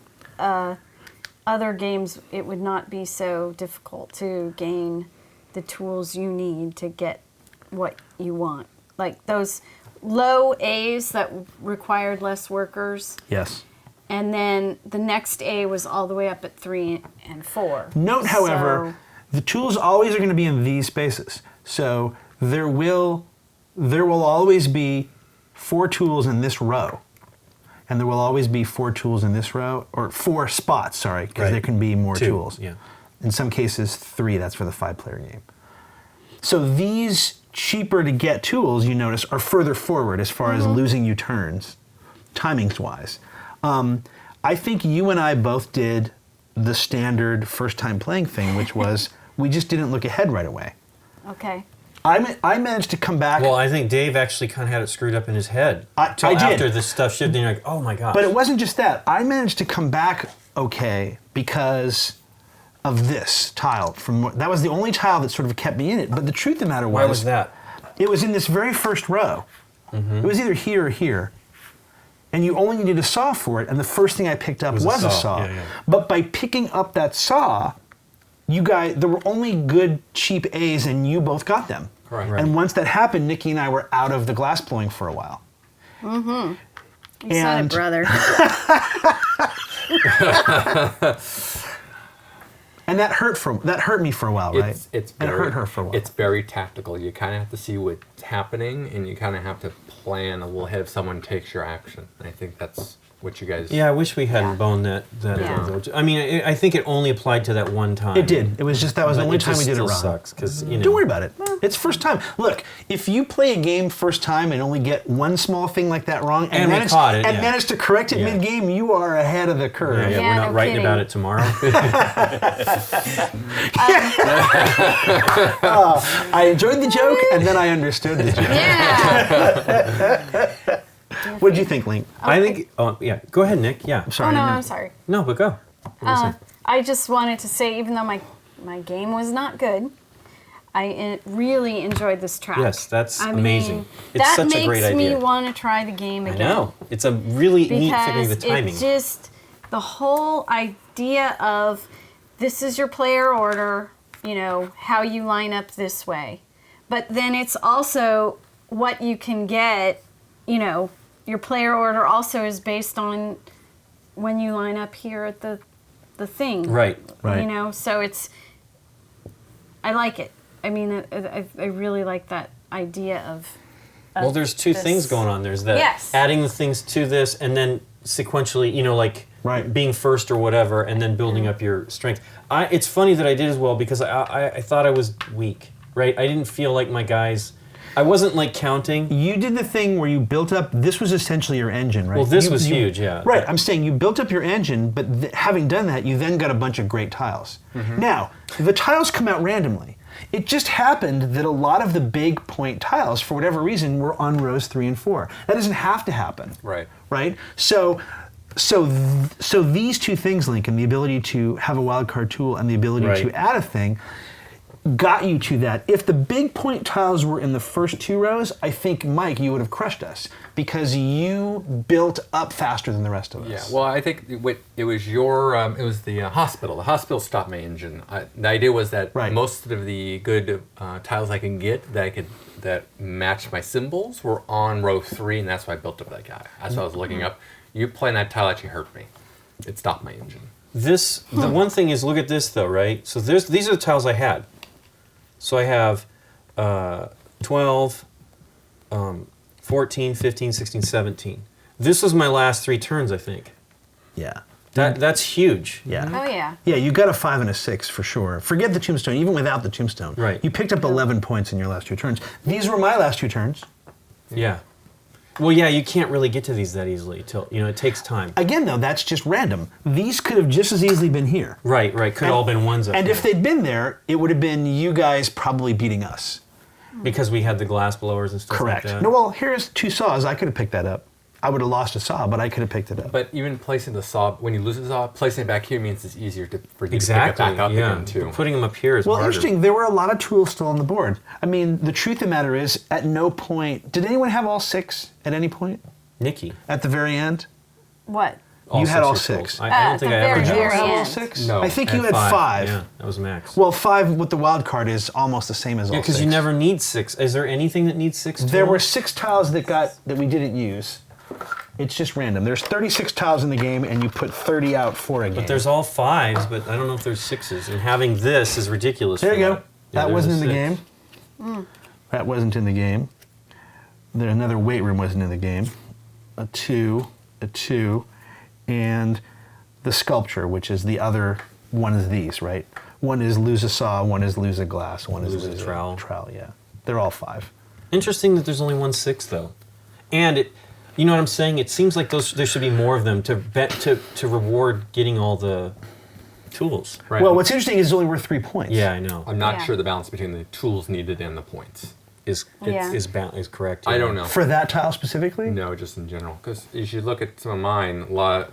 other games it would not be so difficult to gain the tools you need to get what you want. Like those low A's that required less workers, Yes. and then the next A was all the way up at 3 and 4. Note, however, So- the tools always are going to be in these spaces. So there will always be 4 tools in this row. And there will always be 4 tools in this row, or 4 spots, sorry, because Right. there can be more 2, tools. yeah. In some cases, 3, that's for the 5-player game. So these cheaper to get tools, you notice, are further forward as far as losing you turns, timings-wise. I think you and I both did the standard first-time playing thing, which was we just didn't look ahead right away. Okay. I managed to come back, Well, I think Dave actually kind of had it screwed up in his head. I did. After this stuff shifted, and you're like, oh my gosh. but it wasn't just that. I managed to come back okay because of this tile. That was the only tile that sort of kept me in it. But the truth of the matter was, Why was that? It was in this very first row. It was either here or here. And you only needed a saw for it, and the first thing I picked up was a saw. Yeah, yeah. But by picking up that saw, there were only good cheap A's, and you both got them. Correct. Right. And once that happened, Nikki and I were out of the glass blowing for a while. You said it, And- brother. And that hurt me for a while, right? It's and it very, hurt her for a while. It's very tactical. You kind of have to see what's happening, and you kind of have to plan a little ahead if someone takes your action. And I think that's what you guys. Yeah, I wish we hadn't Yeah. boned that. Yeah. Though. I mean, I think it only applied to that one time. It did. It was just that was the But only time we did it still wrong. Sucks because Don't worry about it. It's first time. Look, if you play a game first time and only get one small thing like that wrong And we caught it, and yeah. manage to correct it Yeah. mid-game, you are ahead of the curve. Yeah, Yeah, we're not no writing kidding. about it tomorrow. I enjoyed the joke, and then I understood the joke. Yeah. What did you think, Link? I think. Oh yeah. Go ahead, Nick. Yeah. I'm Oh sorry. no, I I'm didn't- sorry. No, but go. I just wanted to say, even though my game was not good, I really enjoyed this track. Yes, that's I amazing. mean, It's that such a great makes me idea. want to try the game I again. know. It's a really neat figuring Because the timing. it just, the whole idea of this is your player order, you know, how you line up this way. But then it's also what you can get, you know, your player order also is based on when you line up here at the thing. Right. Right. You know, so it's, I like it. I mean, I really like that idea of Well, there's two this. things going on. There's that Yes. adding the things to this, and then sequentially, you know, like Right. being first or whatever, and then building up your strength. It's funny that I did as well because I thought I was weak, right? I didn't feel like my guys. I wasn't like counting. You did the thing where you built up. This was essentially your engine, right? Well, this You- was you- huge, yeah. Right. I'm saying you built up your engine, but having done that, you then got a bunch of great tiles. Now, the tiles come out randomly. It just happened that a lot of the big point tiles, for whatever reason, were on rows 3 and 4. That doesn't have to happen. Right. Right. So these two things, Lincoln, the ability to have a wildcard tool and the ability Right. to add a thing, got you to that. If the big point tiles were in the first 2 rows, I think, Mike, you would have crushed us because you built up faster than the rest of us. Yeah, well, I think it was your, it was the hospital. The hospital stopped my engine. The idea was that Right. most of the good tiles I can get that matched my symbols were on row 3, and that's why I built up that guy. That's what I was looking up. You playing that tile actually hurt me. It stopped my engine. The one thing is, look at this though, right? So these are the tiles I had. So I have 12, 14, 15, 16, 17. This was my last 3 turns, I think. Yeah. That's huge. Yeah. Oh yeah. Yeah, you got a 5 and a 6 for sure. Forget the tombstone, even without the tombstone. Right. You picked up 11 points in your last 2 turns. These were my last 2 turns. Yeah. Well, yeah, you can't really get to these that easily. Till it takes time. Again, though, that's just random. These could have just as easily been here. Right. Could all been ones up And here. if they'd been there, it would have been you guys probably beating us. Because we had the glass blowers and stuff Correct. like that. No, well, here's 2 saws. I could have picked that up. I would have lost a saw, but I could have picked it up. But even placing the saw, when you lose the saw, placing it back here means it's easier for you Exactly. to pick it back up yeah. again, too. Putting them up here is Well, harder. interesting. There were a lot of tools still on the board. I mean, the truth of the matter is, at no point did anyone have all 6 at any point Nikki. at the very end. What? You had all 6 are tools. 6. I At don't think the I ever very, Did you had all very have all end. 6? No. I think I you had 5. Yeah, that was max. Well, 5 with the wild card is almost the same as all yeah, 6. because you never need 6. Is there anything that needs 6 There were tools? 6 tiles that we didn't use. It's just random. There's 36 tiles in the game, and you put 30 out for a game. But there's all 5s, but I don't know if there's 6s. And having this is ridiculous. There for you go. that. Yeah, That there's wasn't a in the 6. game. That wasn't in the game. There another weight room wasn't in the game. A 2, and the sculpture, which is the other one of these, right? One is lose a saw, one is lose a glass, one is Lose a lose trowel. a trowel. Yeah, they're all 5. Interesting that there's only 1 6 though, and you know what I'm saying? It seems like there should be more of them to reward getting all the tools. Right. Well, what's interesting is it's only worth 3 points. Yeah, I know. I'm not Yeah. sure the balance between the tools needed and the points. Is Yeah. is correct? I yeah. don't know. For that tile specifically? No, just in general. Because you should look at some of mine. A lot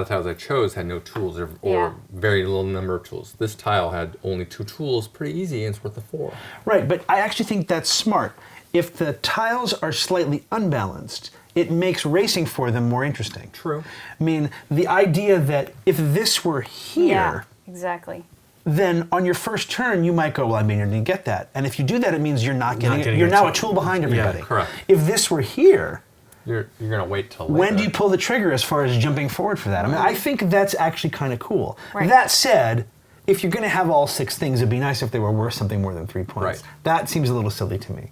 of tiles I chose had no tools or Yeah. very little number of tools. This tile had only 2 tools, pretty easy, and it's worth a 4. Right, but I actually think that's smart. If the tiles are slightly unbalanced, it makes racing for them more interesting. True. I mean, the idea that if this were here, Yeah. Exactly. then on your first turn you might go, well, I mean, I didn't get that. And if you do that, it means you're not getting it. getting You're a now tool. a tool behind everybody. correct. If this were here, You're gonna wait till later. when do you pull the trigger as far as jumping forward for that? I mean, I think that's actually kind of cool. Right. That said, if you're going to have all 6 things, it'd be nice if they were worth something more than 3 points. Right. That seems a little silly to me.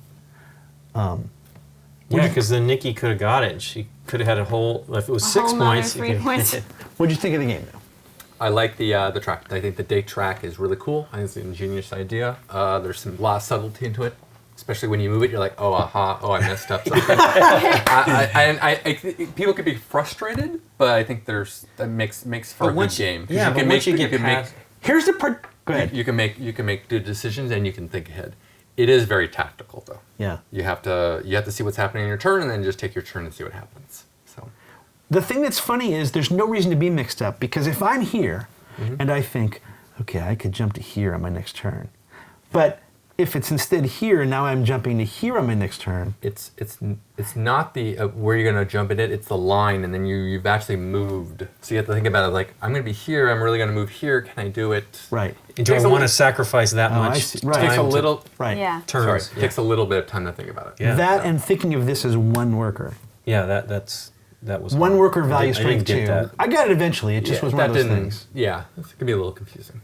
Yeah, because then Nikki could have got it. She could have had a whole. If it was 6 whole nother points, 3 points. What'd you think of the game, though? I like the track. I think the date track is really cool. I think it's an ingenious idea. There's a lot of subtlety into it, especially when you move it. You're like, oh, aha, oh, I messed up something. People could be frustrated, but I think that makes for a good game. Yeah, but once you get past. Here's the part. Go ahead. You can make good decisions and you can think ahead. It is very tactical, though. Yeah. You have to see what's happening in your turn, and then just take your turn and see what happens. So. The thing that's funny is there's no reason to be mixed up, because if I'm here and I think, okay, I could jump to here on my next turn, but if it's instead here and now I'm jumping to here on my next turn, It's not the where you're gonna jump in it. It's the line, and then you've actually moved. So you have to think about it like, I'm gonna be here. I'm really gonna move here. Can I do it? right? Do I want to sacrifice that I much? see. time Right. Takes a to- little. Right. Yeah. Sorry, turns? it takes a little bit of time to think about it. Yeah. That and thinking of this as one worker. Yeah, that was One hard. worker I value didn't- I didn't strength get too. that. I got it eventually. It just was one that of those didn't. things. Yeah, it could be a little confusing.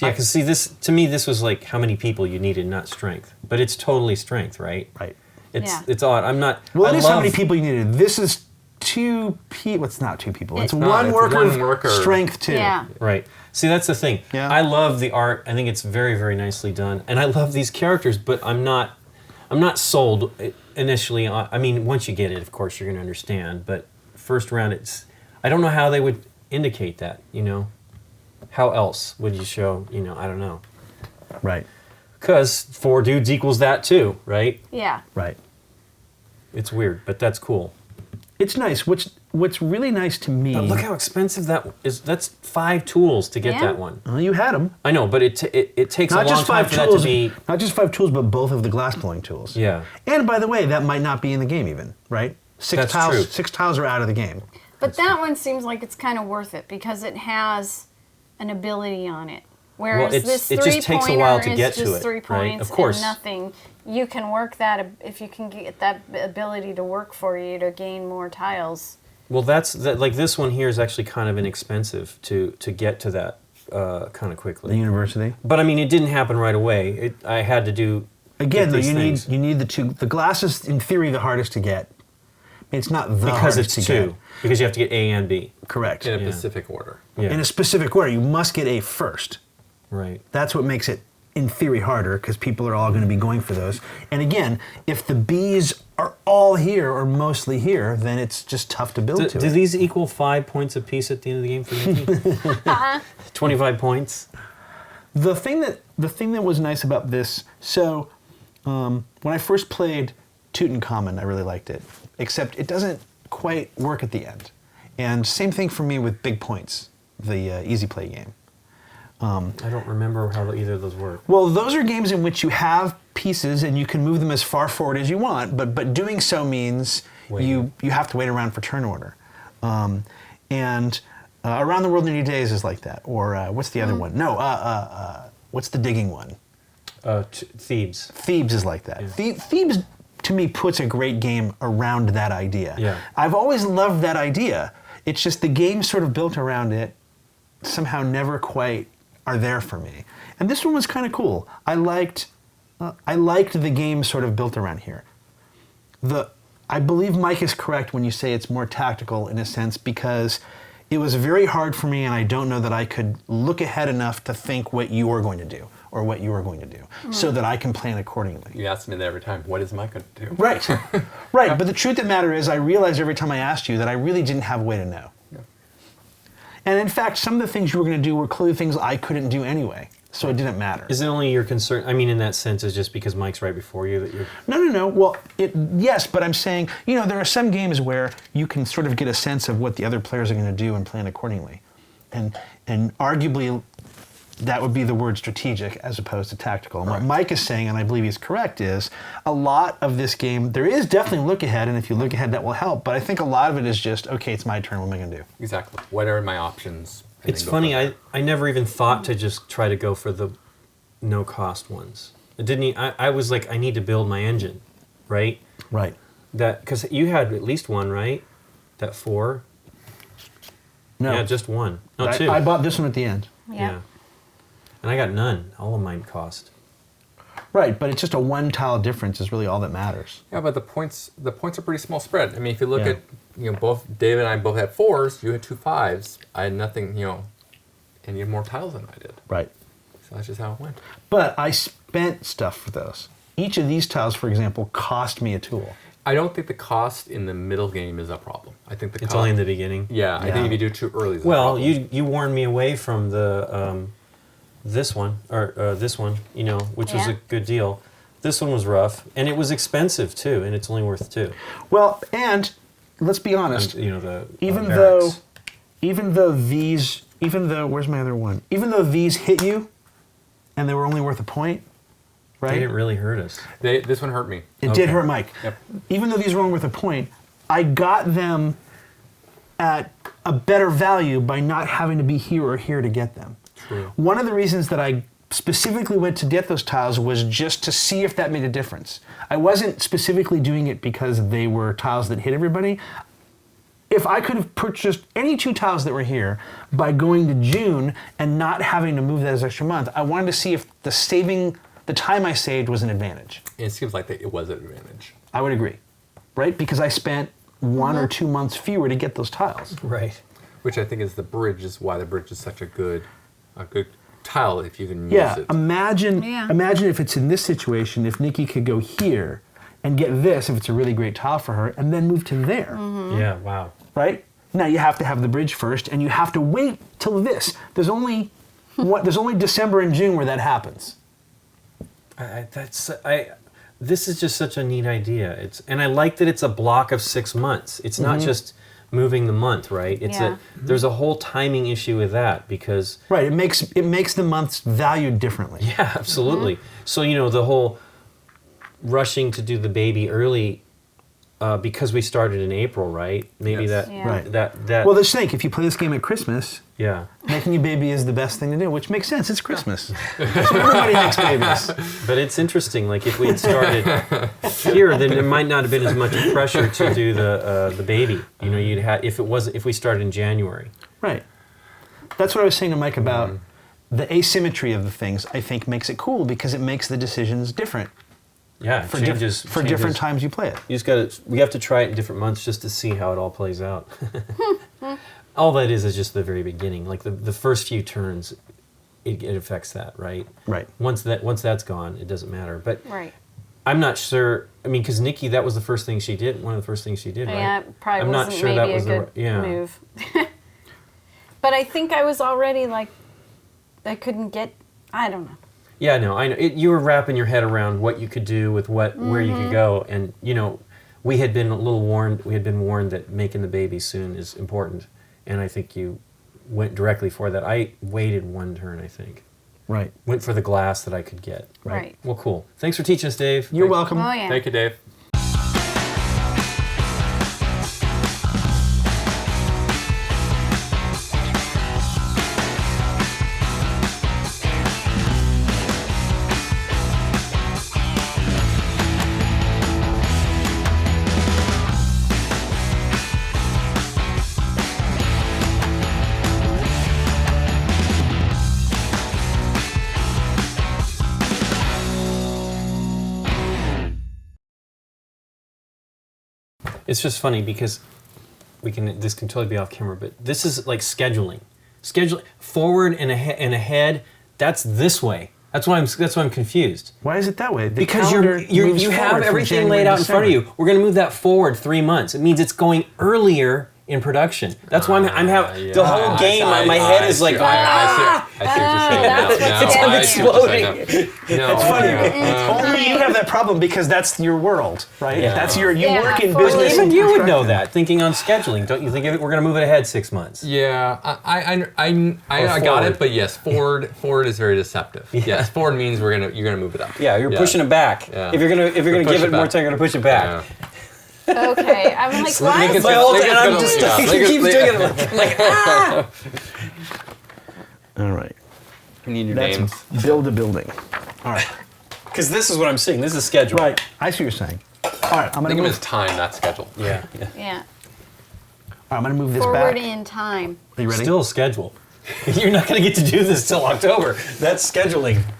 Yeah, because see, to me, this was like how many people you needed, not strength. But it's totally strength, right? Right. Yeah. It's odd. I'm not. Well, I it is love, how many people you needed. This is two people. Well, it's not two people. It's It's not. one It's worker. one worker. Strength too. Yeah. Right. See, that's the thing. Yeah. I love the art. I think it's very, very nicely done, and I love these characters. But I'm not sold initially. I mean, once you get it, of course, you're going to understand. But first round, I don't know how they would indicate that. You know, how else would you show? You know, I don't know. Right. Because 4 dudes equals that too, right? Yeah. Right. It's weird, but that's cool. It's nice. What's really nice to me. But look how expensive that is. That's 5 tools to get Yeah. that one. Well, you had them. I know, but it takes Not a long just time 5 for that tools. to be. Not just 5 tools, but both of the glass blowing tools. Yeah. And by the way, that might not be in the game even. Right. That's true. 6 tiles are out of the game. But that one seems like it's kind of worth it because it has an ability on it. Whereas this it just takes a while to get to just it, 3 right? points Of course. and nothing. You can work that if you can get that ability to work for you to gain more tiles. Well, like this one here is actually kind of inexpensive to get to that kind of The quickly. university. But I mean, it didn't happen right away. I had to do. Again, get though, these you things. need the two. The glass is in theory the hardest to get. It's not the because hardest it's to 2 get. because you have to get A and B. Correct. In a Yeah. specific order. Yeah. In a specific order, you must get A first. Right. That's what makes it, in theory, harder because people are all going to be going for those. And again, if the Bs are all here or mostly here, then it's just tough to build to Do it. these equal 5 points apiece at the end of the game for Nikki? 25 points. The thing that was nice about this, so when I first played Tutankhamun, I really liked it, except it doesn't quite work at the end. And same thing for me with Big Points, the easy play game. I don't remember how either of those work. Well, those are games in which you have pieces and you can move them as far forward as you want, but doing so means you have to wait around for turn order. And Around the World in 80 Days is like that. Or what's the other one? No, what's the digging one? Thebes. Thebes is like that. Yeah. Thebes, to me, puts a great game around that idea. Yeah. I've always loved that idea. It's just the games sort of built around it somehow never quite are there for me. And this one was kind of cool. I liked the game sort of built around here. I believe Mike is correct when you say it's more tactical in a sense because it was very hard for me and I don't know that I could look ahead enough to think what you are going to do or what you are going to do so that I can plan accordingly. You ask me that every time. What is Mike going to do? Right, right. But the truth of the matter is I realized every time I asked you that I really didn't have a way to know. Yeah. And in fact, some of the things you were going to do were clearly things I couldn't do anyway, so it didn't matter. Is it only your concern? I mean, in that sense, is just because Mike's right before you that you're. No. Well, yes, but I'm saying, there are some games where you can sort of get a sense of what the other players are going to do and plan accordingly. And arguably, that would be the word strategic as opposed to tactical. And what Mike is saying, and I believe he's correct, is a lot of this game, there is definitely look ahead, and if you look ahead, that will help. But I think a lot of it is just, okay, it's my turn, what am I going to do? Exactly. What are my options? And It's then go funny. from there. I never even thought to just try to go for the no cost ones. It didn't. I was like, I need to build my engine, right? Right. That because you had at least one, right? That 4. No. Yeah, just one. No, 2. I bought this one at the end. Yeah. And I got none. All of mine cost. Right, but it's just a one tile difference is really all that matters. Yeah, but the points are pretty small spread. I mean, if you look Yeah. at both David and I both had 4s. You had 2 5s. I had nothing. And you had more tiles than I did. Right. So that's just how it went. But I spent stuff for those. Each of these tiles, for example, cost me a tool. I don't think the cost in the middle game is a problem. I think the It's cost, only in the beginning. Yeah, I Yeah. think if you do it too early, it's a Well, problem. you warned me away from the this one this one, which was Yeah. a good deal. This one was rough, and it was expensive too, and it's only worth 2. Well, and let's be honest. And, the even barracks. though where's my other one? Even though these hit you, and they were only worth a point, right? They didn't really hurt us. This one hurt me. It did hurt Mike. Yep. Even though these were only worth a point, I got them at a better value by not having to be here or here to get them. True. One of the reasons that I specifically went to get those tiles was just to see if that made a difference. I wasn't specifically doing it because they were tiles that hit everybody. If I could have purchased any 2 tiles that were here by going to June and not having to move that as extra month, I wanted to see if the time I saved was an advantage. It seems like it was an advantage. I would agree, right? Because I spent 1 or 2 months fewer to get those tiles. Right. Which I think is why the bridge is such a good tile if you can use Yeah, it. imagine if it's in this situation, if Nikki could go here and get this, if it's a really great tile for her, and then move to there, Yeah. Wow. right? Now you have to have the bridge first, and you have to wait till this. There's only December and June where that happens. This is just such a neat idea. And I like that it's a block of 6 months. It's not just moving the month, right? There's a whole timing issue with that because Right, it makes the months valued differently. yeah, absolutely. So the whole rushing to do the baby early because we started in April, right? Maybe Yes. that Yeah. Right. that Well, just think, if you play this game at Christmas, yeah. making a baby is the best thing to do, which makes sense. It's Christmas. So everybody makes babies. But it's interesting. Like if we had started here, then there might not have been as much pressure to do the baby. You'd had if we started in January. Right. That's what I was saying to Mike about the asymmetry of the things. I think makes it cool because it makes the decisions different Yeah, for changes different times you play it. You just got to. We have to try it in different months just to see how it all plays out. All that is just the very beginning. Like the first few turns, it affects that, right? Right. Once that's gone, it doesn't matter. But Right. I'm not sure. I mean, because Nikki, that was the first thing she did. One of the first things she did, right? Yeah, it probably I'm not wasn't sure maybe that was a the good right- yeah. move. But I think I was already like, I couldn't get, I don't know. Yeah, no, I know. You were wrapping your head around what you could do with where you could go, and we had been a little warned. We had been warned that making the baby soon is important, and I think you went directly for that. I waited 1 turn, I think. Right. Went for the glass that I could get. Right. Well, cool. Thanks for teaching us, Dave. You're welcome. Oh, yeah. Thank you, Dave. It's just funny because this can totally be off camera, but this is like scheduling. Schedule forward and ahead. That's this way. That's why I'm confused. Why is it that way? The Because calendar moves you have forward from everything January laid to out in front of December. you. We're going to move that forward 3 months. It means it's going earlier in production. That's why I'm having the whole game. My head is like, I see what you're saying. that's now. what's I see what you're exploding. saying now. No, It's funny. yeah. Only you have that problem because that's your world, right? Yeah. That's you Yeah, work in for- business. even and you would know construction. that. Thinking on scheduling, don't you think we're going to move it ahead 6 months? Yeah, I got forward. it, but yes, forward is very deceptive. Yes, forward means you're gonna move it up. Yeah, you're pushing it back. Yeah. If you're gonna push give it it more back. time, you're gonna push it back. Yeah. Okay. I'm like, why is Lincoln's My gonna- whole Lincoln's and I'm gonna- just yeah, he Lincoln- keeps doing it. Like ah! All right. You need your That's names. build a building. All right. Because this is what I'm seeing. This is schedule. Right. I see what you're saying. All right. I'm gonna Think of it move. as time, not schedule. Yeah. Yeah. All right, I'm gonna move this Forward back. in time. Are you ready? Still schedule. You're not gonna get to do this till October. That's scheduling.